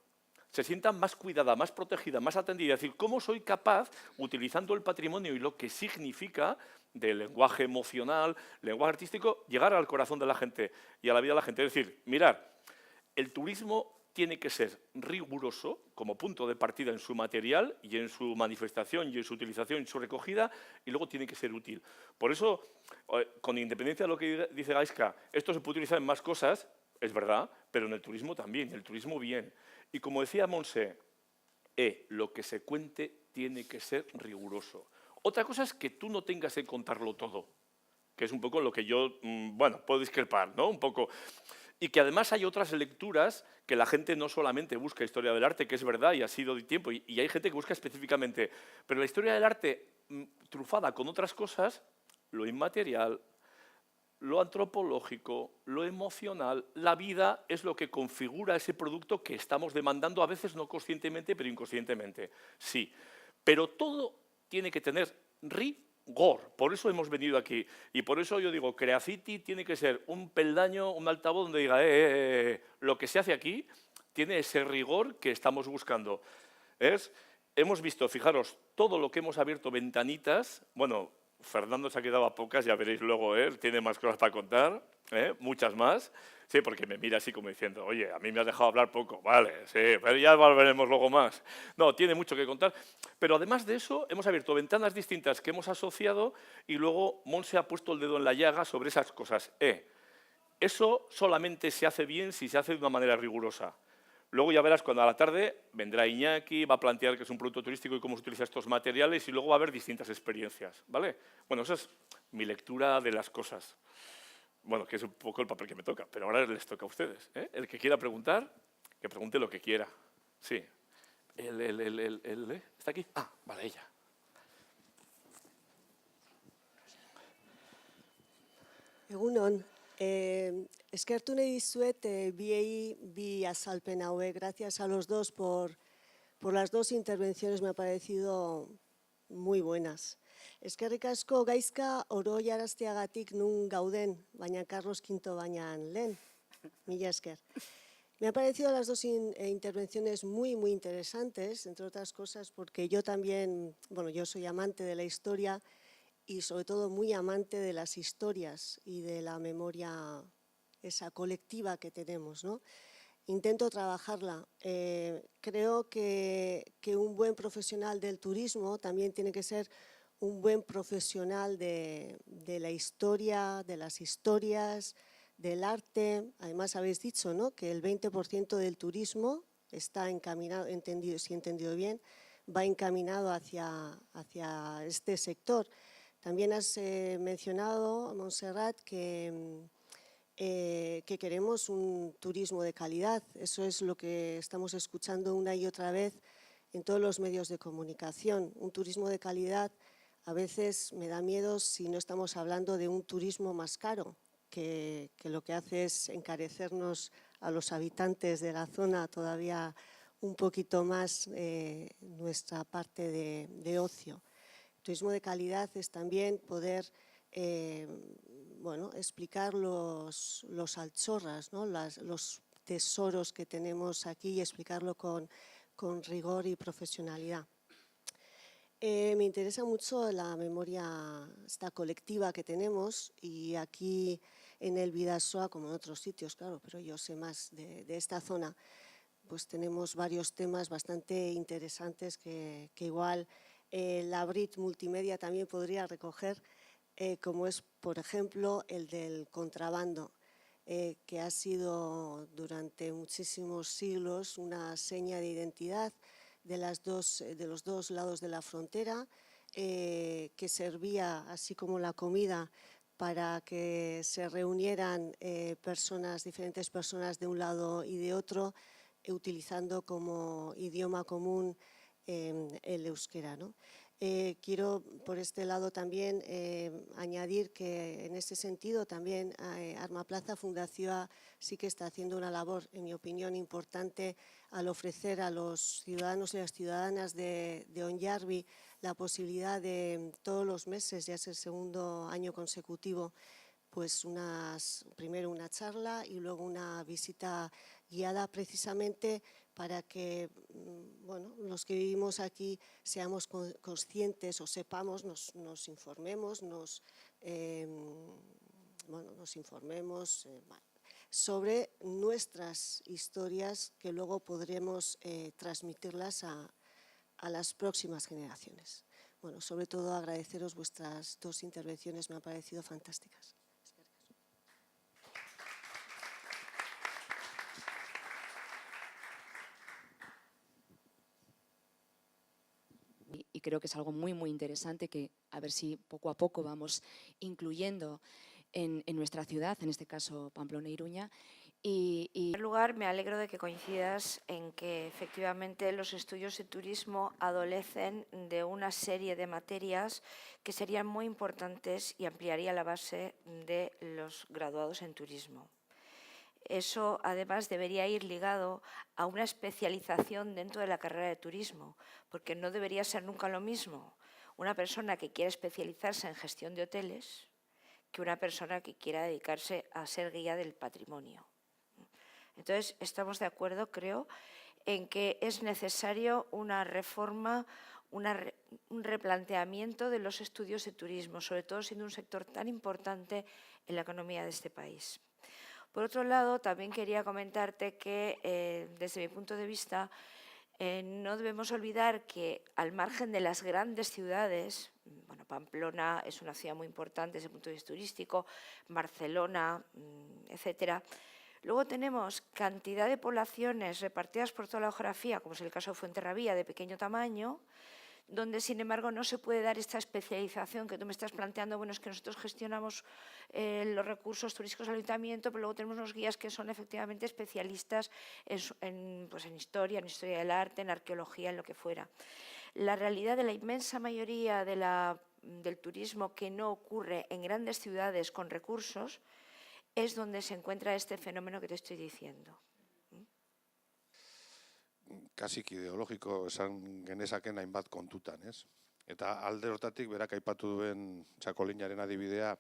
Se sienta más cuidada, más protegida, más atendida. Es decir, ¿cómo soy capaz, utilizando el patrimonio y lo que significa del lenguaje emocional, lenguaje artístico, llegar al corazón de la gente y a la vida de la gente? Es decir, mirad, el turismo tiene que ser riguroso como punto de partida en su material y en su manifestación y en su utilización y su recogida, y luego tiene que ser útil. Por eso, con independencia de lo que dice Aiska, esto se puede utilizar en más cosas, es verdad, pero en el turismo también, el turismo bien. Y como decía Montse, lo que se cuente tiene que ser riguroso. Otra cosa es que tú no tengas que contarlo todo, que es un poco lo que yo, bueno, puedo discrepar, ¿no? Un poco. Y que además hay otras lecturas que la gente no solamente busca historia del arte, que es verdad y ha sido de tiempo, y hay gente que busca específicamente, pero la historia del arte trufada con otras cosas, lo inmaterial, lo antropológico, lo emocional, la vida es lo que configura ese producto que estamos demandando, a veces no conscientemente, pero inconscientemente. Sí, pero todo tiene que tener rigor. Por eso hemos venido aquí. Y por eso yo digo, Creacity tiene que ser un peldaño, un altavoz donde diga, lo que se hace aquí tiene ese rigor que estamos buscando. Hemos visto, fijaros, todo lo que hemos abierto ventanitas, bueno, Fernando se ha quedado a pocas, ya veréis luego, él tiene más cosas para contar, muchas más. Sí, porque me mira así como diciendo, oye, a mí me has dejado hablar poco, vale, sí, pero ya volveremos luego más. No, tiene mucho que contar, pero además de eso hemos abierto ventanas distintas que hemos asociado y luego Montse ha puesto el dedo en la llaga sobre esas cosas. Eso solamente se hace bien si se hace de una manera rigurosa. Luego ya verás cuando a la tarde vendrá Iñaki, va a plantear qué es un producto turístico y cómo se utilizan estos materiales y luego va a haber distintas experiencias, ¿vale? Bueno, esa es mi lectura de las cosas. Bueno, que es un poco el papel que me toca, pero ahora les toca a ustedes. El que quiera preguntar, que pregunte lo que quiera. Sí. ¿Está aquí? Ah, vale, ella. Egunon, eskertu nahi dizuet biei bi azalpen hauek. Gracias a los dos por las dos intervenciones, me ha parecido muy buenas. Eskerrik asko Gaizka oroiarazteagatik nun gauden, baina Carlos V baina lehen. Mila esker. Me han parecido las dos intervenciones muy interesantes, entre otras cosas porque yo también, bueno, yo soy amante de la historia y sobre todo muy amante de las historias y de la memoria esa colectiva que tenemos, ¿no? Intento trabajarla. Creo que un buen profesional del turismo también tiene que ser un buen profesional de la historia, de las historias, del arte. Además, habéis dicho, ¿no?, que el 20% del turismo está encaminado, si he entendido bien, va encaminado hacia este sector. También has mencionado, Montserrat, que queremos un turismo de calidad. Eso es lo que estamos escuchando una y otra vez en todos los medios de comunicación. Un turismo de calidad a veces me da miedo si no estamos hablando de un turismo más caro, que lo que hace es encarecernos a los habitantes de la zona todavía un poquito más nuestra parte de ocio. Turismo de calidad es también poder explicar los alchorras, ¿no?, los tesoros que tenemos aquí y explicarlo con rigor y profesionalidad. Me interesa mucho la memoria esta colectiva que tenemos y aquí en el Bidasoa, como en otros sitios, claro, pero yo sé más de esta zona, pues tenemos varios temas bastante interesantes que igual la Brit Multimedia también podría recoger, como es, por ejemplo, el del contrabando, que ha sido durante muchísimos siglos una seña de identidad de los dos lados de la frontera, que servía, así como la comida, para que se reunieran diferentes personas de un lado y de otro, utilizando como idioma común el euskera, ¿no? Quiero por este lado también añadir que en ese sentido también Armaplaza Fundazioa sí que está haciendo una labor, en mi opinión, importante al ofrecer a los ciudadanos y las ciudadanas de Onyarbi la posibilidad de todos los meses, ya es el segundo año consecutivo, pues primero una charla y luego una visita guiada precisamente para que los que vivimos aquí seamos conscientes o sepamos, nos informemos, nos informemos sobre nuestras historias que luego podremos transmitirlas a las próximas generaciones. Bueno, sobre todo agradeceros vuestras dos intervenciones, me han parecido fantásticas. Y creo que es algo muy interesante que a ver si poco a poco vamos incluyendo en nuestra ciudad, en este caso Pamplona e Iruña. En primer lugar, me alegro de que coincidas en que efectivamente los estudios de turismo adolecen de una serie de materias que serían muy importantes y ampliaría la base de los graduados en turismo. Eso, además, debería ir ligado a una especialización dentro de la carrera de turismo, porque no debería ser nunca lo mismo una persona que quiera especializarse en gestión de hoteles que una persona que quiera dedicarse a ser guía del patrimonio. Entonces, estamos de acuerdo, creo, en que es necesario una reforma, un replanteamiento de los estudios de turismo, sobre todo siendo un sector tan importante en la economía de este país. Por otro lado, también quería comentarte que, desde mi punto de vista, no debemos olvidar que al margen de las grandes ciudades, bueno, Pamplona es una ciudad muy importante desde el punto de vista turístico, Barcelona, etcétera. Luego tenemos cantidad de poblaciones repartidas por toda la geografía, como es el caso de Fuenterrabía, de pequeño tamaño, donde, sin embargo, no se puede dar esta especialización que tú me estás planteando. Bueno, es que nosotros gestionamos los recursos turísticos del ayuntamiento, pero luego tenemos unos guías que son efectivamente especialistas en historia del arte, en arqueología, en lo que fuera. La realidad de la inmensa mayoría del turismo que no ocurre en grandes ciudades con recursos es donde se encuentra este fenómeno que te estoy diciendo. Kasik ideologiko esan genezaken hainbat kontutan, ez? Eta alde hortatik berak aipatu duen txakolinaren adibidea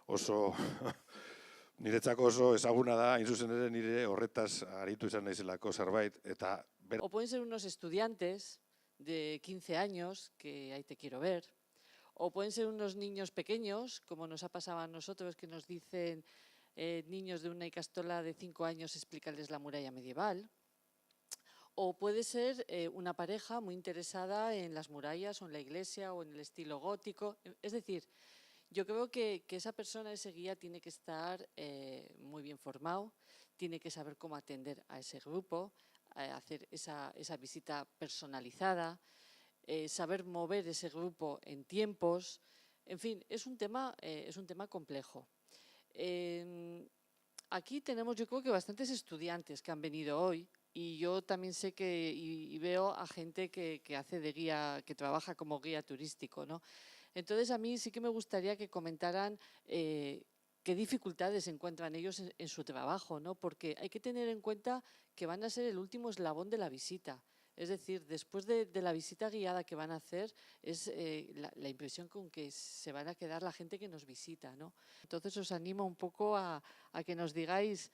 oso niretzako oso ezaguna da, hain zuzen ere nire horretaz aritu izan naizelako zerbait. O pueden ser unos estudiantes de 15 años, que ahí te quiero ver, o pueden ser unos niños pequeños, como nos ha pasado a nosotros, que nos dicen niños de una Icastola de 5 años, explicarles la muralla medieval. O puede ser una pareja muy interesada en las murallas o en la iglesia o en el estilo gótico. Es decir, yo creo que esa persona, ese guía, tiene que estar muy bien formado, tiene que saber cómo atender a ese grupo, hacer esa visita personalizada, saber mover ese grupo en tiempos. En fin, es un tema complejo. Aquí tenemos, yo creo que bastantes estudiantes que han venido hoy. Y yo también sé y veo a gente que hace de guía, que trabaja como guía turístico, ¿no? Entonces, a mí sí que me gustaría que comentaran qué dificultades encuentran ellos en su trabajo, ¿no? Porque hay que tener en cuenta que van a ser el último eslabón de la visita. Es decir, después de la visita guiada que van a hacer, es la impresión con que se van a quedar la gente que nos visita, ¿no? Entonces, os animo un poco a que nos digáis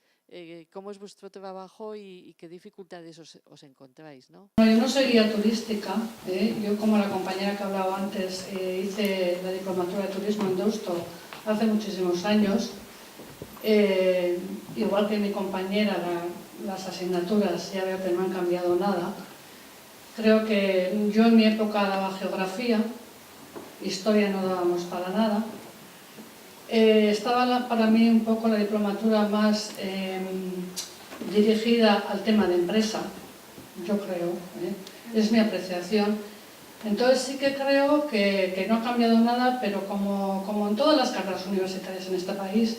cómo es vuestro trabajo y qué dificultades os encontráis, ¿no? Bueno, yo no soy guía turística, yo, como la compañera que hablaba antes, hice la diplomatura de turismo en Deusto hace muchísimos años. Igual que mi compañera, las asignaturas ya veo que no han cambiado nada. Creo que yo en mi época daba geografía, historia no dábamos para nada. Estaba para mí un poco la diplomatura más dirigida al tema de empresa, yo creo, es mi apreciación. Entonces sí que creo que no ha cambiado nada, pero como en todas las carreras universitarias en este país,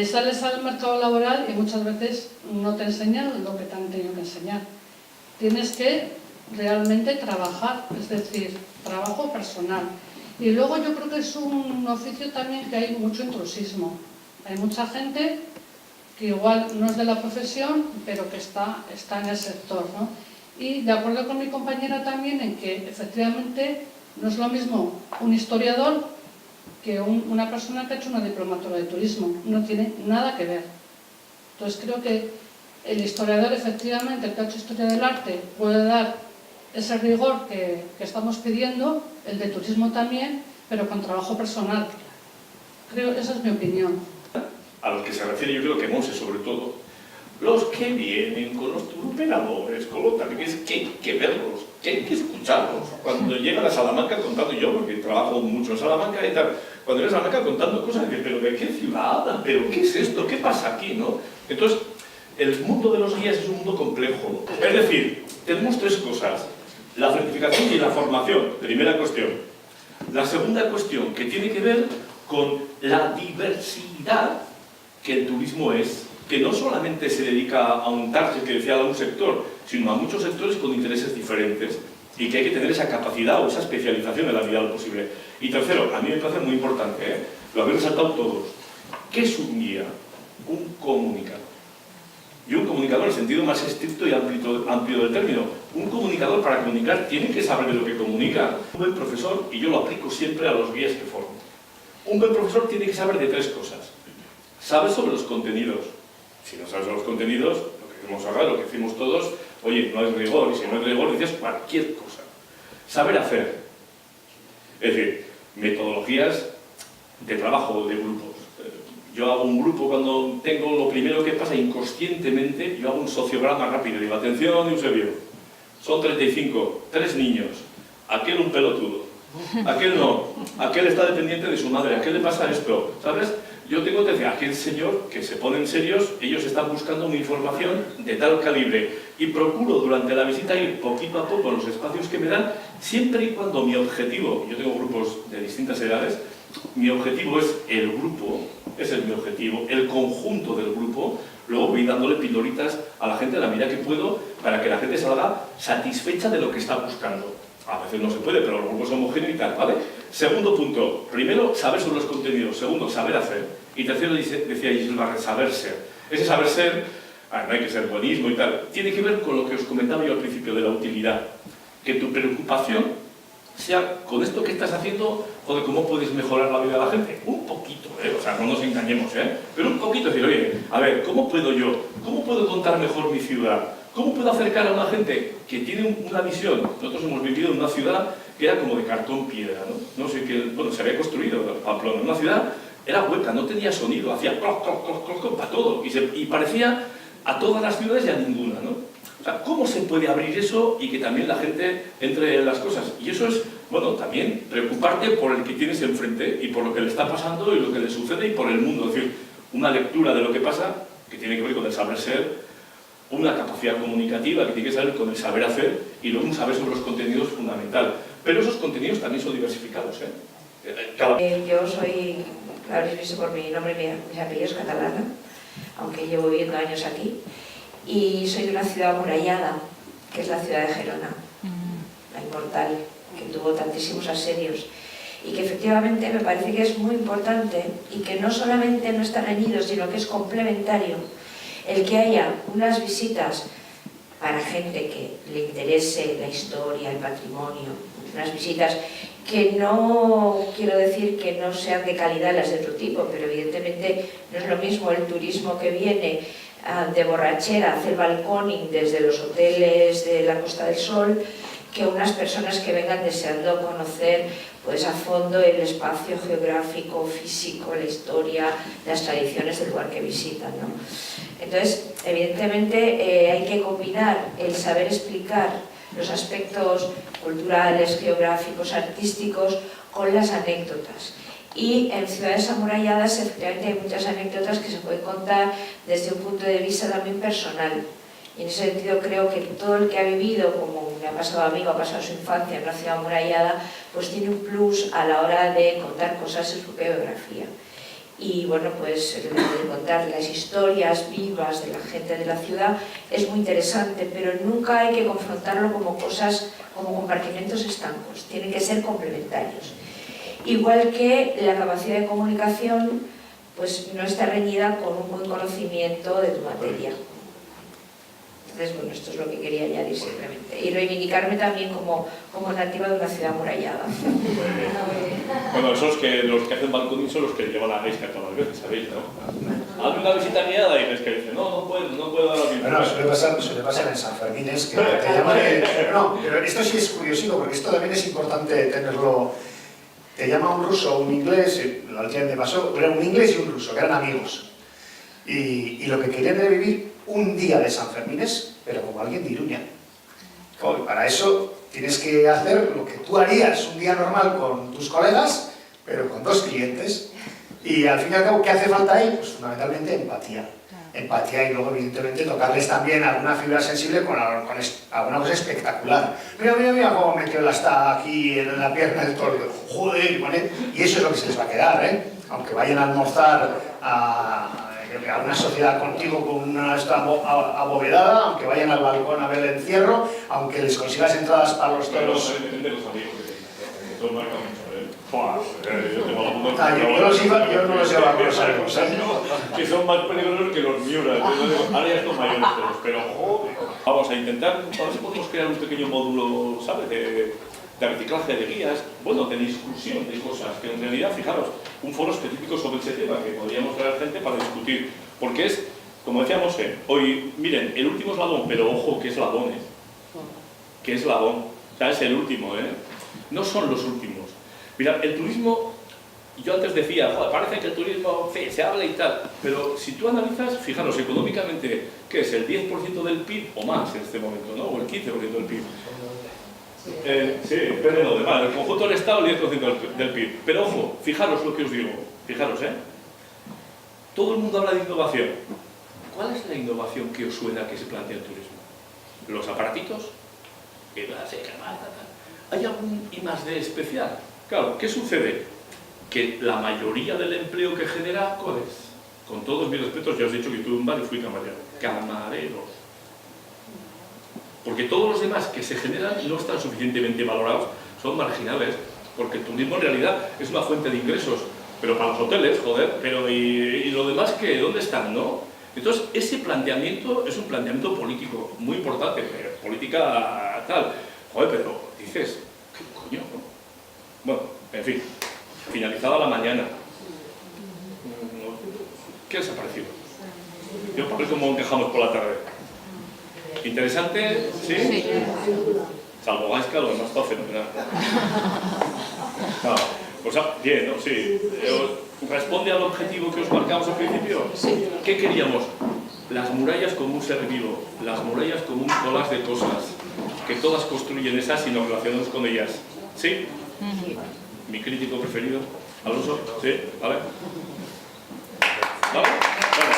sales al mercado laboral y muchas veces no te enseñan lo que te han tenido que enseñar. Tienes que realmente trabajar, es decir, trabajo personal. Y luego yo creo que es un oficio también que hay mucho intrusismo. Hay mucha gente que igual no es de la profesión, pero que está en el sector, ¿no? Y de acuerdo con mi compañera también en que efectivamente no es lo mismo un historiador que una persona que ha hecho una diplomatura de turismo. No tiene nada que ver. Entonces creo que el historiador, efectivamente, el que ha hecho historia del arte, puede dar ese rigor que estamos pidiendo, el de turismo también, pero con trabajo personal. Creo, esa es mi opinión. A los que se refiere, yo creo que Monse sobre todo, los que vienen con los turoperadores, con los también, que hay que verlos, que hay que escucharlos. Cuando llegan a Salamanca contando, yo porque trabajo mucho en Salamanca y tal, cuando llegan a Salamanca contando cosas, pero ¿de qué ciudad? ¿Pero qué es esto? ¿Qué pasa aquí? ¿No? Entonces, el mundo de los guías es un mundo complejo. Es decir, tenemos tres cosas: la certificación y la formación, primera cuestión. La segunda cuestión, que tiene que ver con la diversidad que el turismo es, que no solamente se dedica a un target que decía a un sector, sino a muchos sectores con intereses diferentes, y que hay que tener esa capacidad o esa especialización en la medida de lo posible. Y tercero, a mí me parece muy importante, lo habéis resaltado todos, ¿qué es un guía? Un comunicador. Y un comunicador en el sentido más estricto y amplio del término. Un comunicador, para comunicar, tiene que saber de lo que comunica. Un buen profesor, y yo lo aplico siempre a los guías que formo, un buen profesor tiene que saber de tres cosas. Sabe sobre los contenidos. Si no sabes sobre los contenidos, lo que hacemos ahora, lo que hacemos todos, oye, no hay rigor, y si no hay rigor dices cualquier cosa. Saber hacer, es decir, metodologías de trabajo de grupos. Yo hago un grupo cuando tengo lo primero que pasa inconscientemente, yo hago un sociograma rápido, digo, atención, Eusebio, son 35, 3 niños, aquel un pelotudo, aquel no, aquel está dependiente de su madre, aquel le pasa esto, ¿sabes? Yo tengo que decir, aquel señor que se ponen serios, ellos están buscando una información de tal calibre y procuro durante la visita ir poquito a poco en los espacios que me dan, siempre y cuando mi objetivo, yo tengo grupos de distintas edades, mi objetivo es el grupo, ese es mi objetivo, el conjunto del grupo, luego voy dándole pildoritas a la gente a la medida que puedo para que la gente salga satisfecha de lo que está buscando. A veces no se puede, pero los grupos son homogéneos y tal, ¿vale? Segundo punto, primero, saber sobre los contenidos. Segundo, saber hacer. Y tercero, decía Giselbarret, saber ser. Ese saber ser, no hay que ser buenismo y tal, tiene que ver con lo que os comentaba yo al principio de la utilidad. Que tu preocupación sea con esto que estás haciendo, joder, ¿cómo puedes mejorar la vida de la gente? Un poquito, o sea, no nos engañemos, pero un poquito, decir, oye, a ver, ¿cómo puedo contar mejor mi ciudad? ¿Cómo puedo acercar a una gente que tiene una visión? Nosotros hemos vivido en una ciudad que era como de cartón piedra, ¿no? No sé qué, bueno, se había construido Pamplona, una ciudad era hueca, no tenía sonido, hacía cloc, cloc, cloc, cloc, cloc para todo, y parecía a todas las ciudades y a ninguna, ¿no? O sea, ¿cómo se puede abrir eso y que también la gente entre en las cosas? Y eso es, bueno, también preocuparte por el que tienes enfrente y por lo que le está pasando y lo que le sucede y por el mundo. Es decir, una lectura de lo que pasa, que tiene que ver con el saber ser, una capacidad comunicativa que tiene que saber con el saber hacer y luego un saber sobre los contenidos fundamental. Pero esos contenidos también son diversificados, Yo soy, lo habréis visto por mi nombre y mis apellidos, catalana, aunque llevo viviendo años aquí, y soy de una ciudad amurallada, que es la ciudad de Gerona, la inmortal, que tuvo tantísimos asedios, y que efectivamente me parece que es muy importante y que no solamente no está reñido, sino que es complementario el que haya unas visitas para gente que le interese la historia, el patrimonio, unas visitas que no quiero decir que no sean de calidad las de otro tipo, pero evidentemente no es lo mismo el turismo que viene de borrachera, hacer balconing desde los hoteles de la Costa del Sol, que unas personas que vengan deseando conocer pues a fondo el espacio geográfico, físico, la historia, las tradiciones del lugar que visitan, ¿no? Entonces, evidentemente hay que combinar el saber explicar los aspectos culturales, geográficos, artísticos con las anécdotas. Y en ciudades amuralladas efectivamente hay muchas anécdotas que se pueden contar desde un punto de vista también personal. Y en ese sentido creo que todo el que ha vivido, como me ha pasado a mí o ha pasado su infancia en una ciudad amurallada, pues tiene un plus a la hora de contar cosas en su biografía. Y bueno, pues el de contar las historias vivas de la gente de la ciudad es muy interesante, pero nunca hay que confrontarlo como cosas, como compartimentos estancos, tienen que ser complementarios. Igual que la capacidad de comunicación pues no está reñida con un buen conocimiento de tu materia. Entonces, bueno, esto es lo que quería añadir simplemente. Y reivindicarme también como nativa de una ciudad amurallada. Bueno, esos que los que hacen balconing son los que llevan a Gaisca todas las veces, ¿sabéis, no? Hazme una visita guiada y ves que dicen, no puedo dar la visita. Bueno, suele pasar en San Fermines, que te llaman... No, pero esto sí es curiosito, porque esto también es importante tenerlo... Te llama un ruso o un inglés, la última vez me pasó, era un inglés y un ruso, que eran amigos. Y lo que querían era vivir un día de San Fermines, pero como alguien de Iruña. Y para eso tienes que hacer lo que tú harías un día normal con tus colegas, pero con 2 clientes. Y al fin y al cabo, ¿qué hace falta ahí? Pues fundamentalmente empatía. Empatía y luego, evidentemente, tocarles también alguna fibra sensible con alguna cosa espectacular. Mira cómo metió la está aquí en la pierna del toro. Joder, y eso es lo que se les va a quedar, aunque vayan a almorzar a una sociedad contigo con una abovedada, aunque vayan al balcón a ver el encierro, aunque les consigas entradas para los toros. Yo no los llevo a los amigos, que son más peligrosos que los miuras. Ahora ya son mayores todos, pero joder. Vamos a intentar, a ver si podemos crear un pequeño módulo, ¿sabes? De reciclaje de guías, bueno, de discusión de cosas, que en realidad, fijaros, un foro específico sobre ese tema, que podríamos traer gente para discutir, porque es como decíamos, hoy, miren, el último eslabón, pero ojo, ¿qué eslabón, ¿Qué eslabón? O sea, es el último, No son los últimos. Mirad, el turismo, yo antes decía, joder, parece que el turismo, sí, se habla y tal, pero si tú analizas, fijaros, económicamente, ¿qué es? ¿El 10% del PIB o más en este momento, no? O el 15% del PIB. Sí, depende de lo demás. El conjunto del Estado, el 10% del PIB. Pero ojo, fijaros lo que os digo. Fijaros, Todo el mundo habla de innovación. ¿Cuál es la innovación que os suena que se plantea el turismo? ¿Los aparatitos? ¿Hay algún I+D especial? Claro, ¿qué sucede? Que la mayoría del empleo que genera, ¿cuál es? Con todos mis respetos, ya os he dicho que tuve un bar y fui camarero. Camareros. Porque todos los demás que se generan no están suficientemente valorados, son marginales, porque el turismo en realidad es una fuente de ingresos, pero para los hoteles, joder, pero ¿y lo demás qué? ¿Dónde están, no? Entonces, ese planteamiento es un planteamiento político muy importante, política tal. Joder, pero dices, ¿qué coño? ¿No? Bueno, en fin, finalizada la mañana. ¿Qué les ha parecido? Yo por eso como dejamos por la tarde. ¿Interesante? ¿Sí? Sí. Salvo Gaisca, lo demás está fenomenal. No, pues bien, ¿no? Sí. ¿Responde al objetivo que os marcamos al principio? Sí. ¿Qué queríamos? Las murallas como un ser vivo, las murallas como un collage de cosas, que todas construyen esas y nos relacionamos con ellas. ¿Sí? Mi crítico preferido, Alonso. ¿Sí? ¿Vale? ¿Vale? Bueno.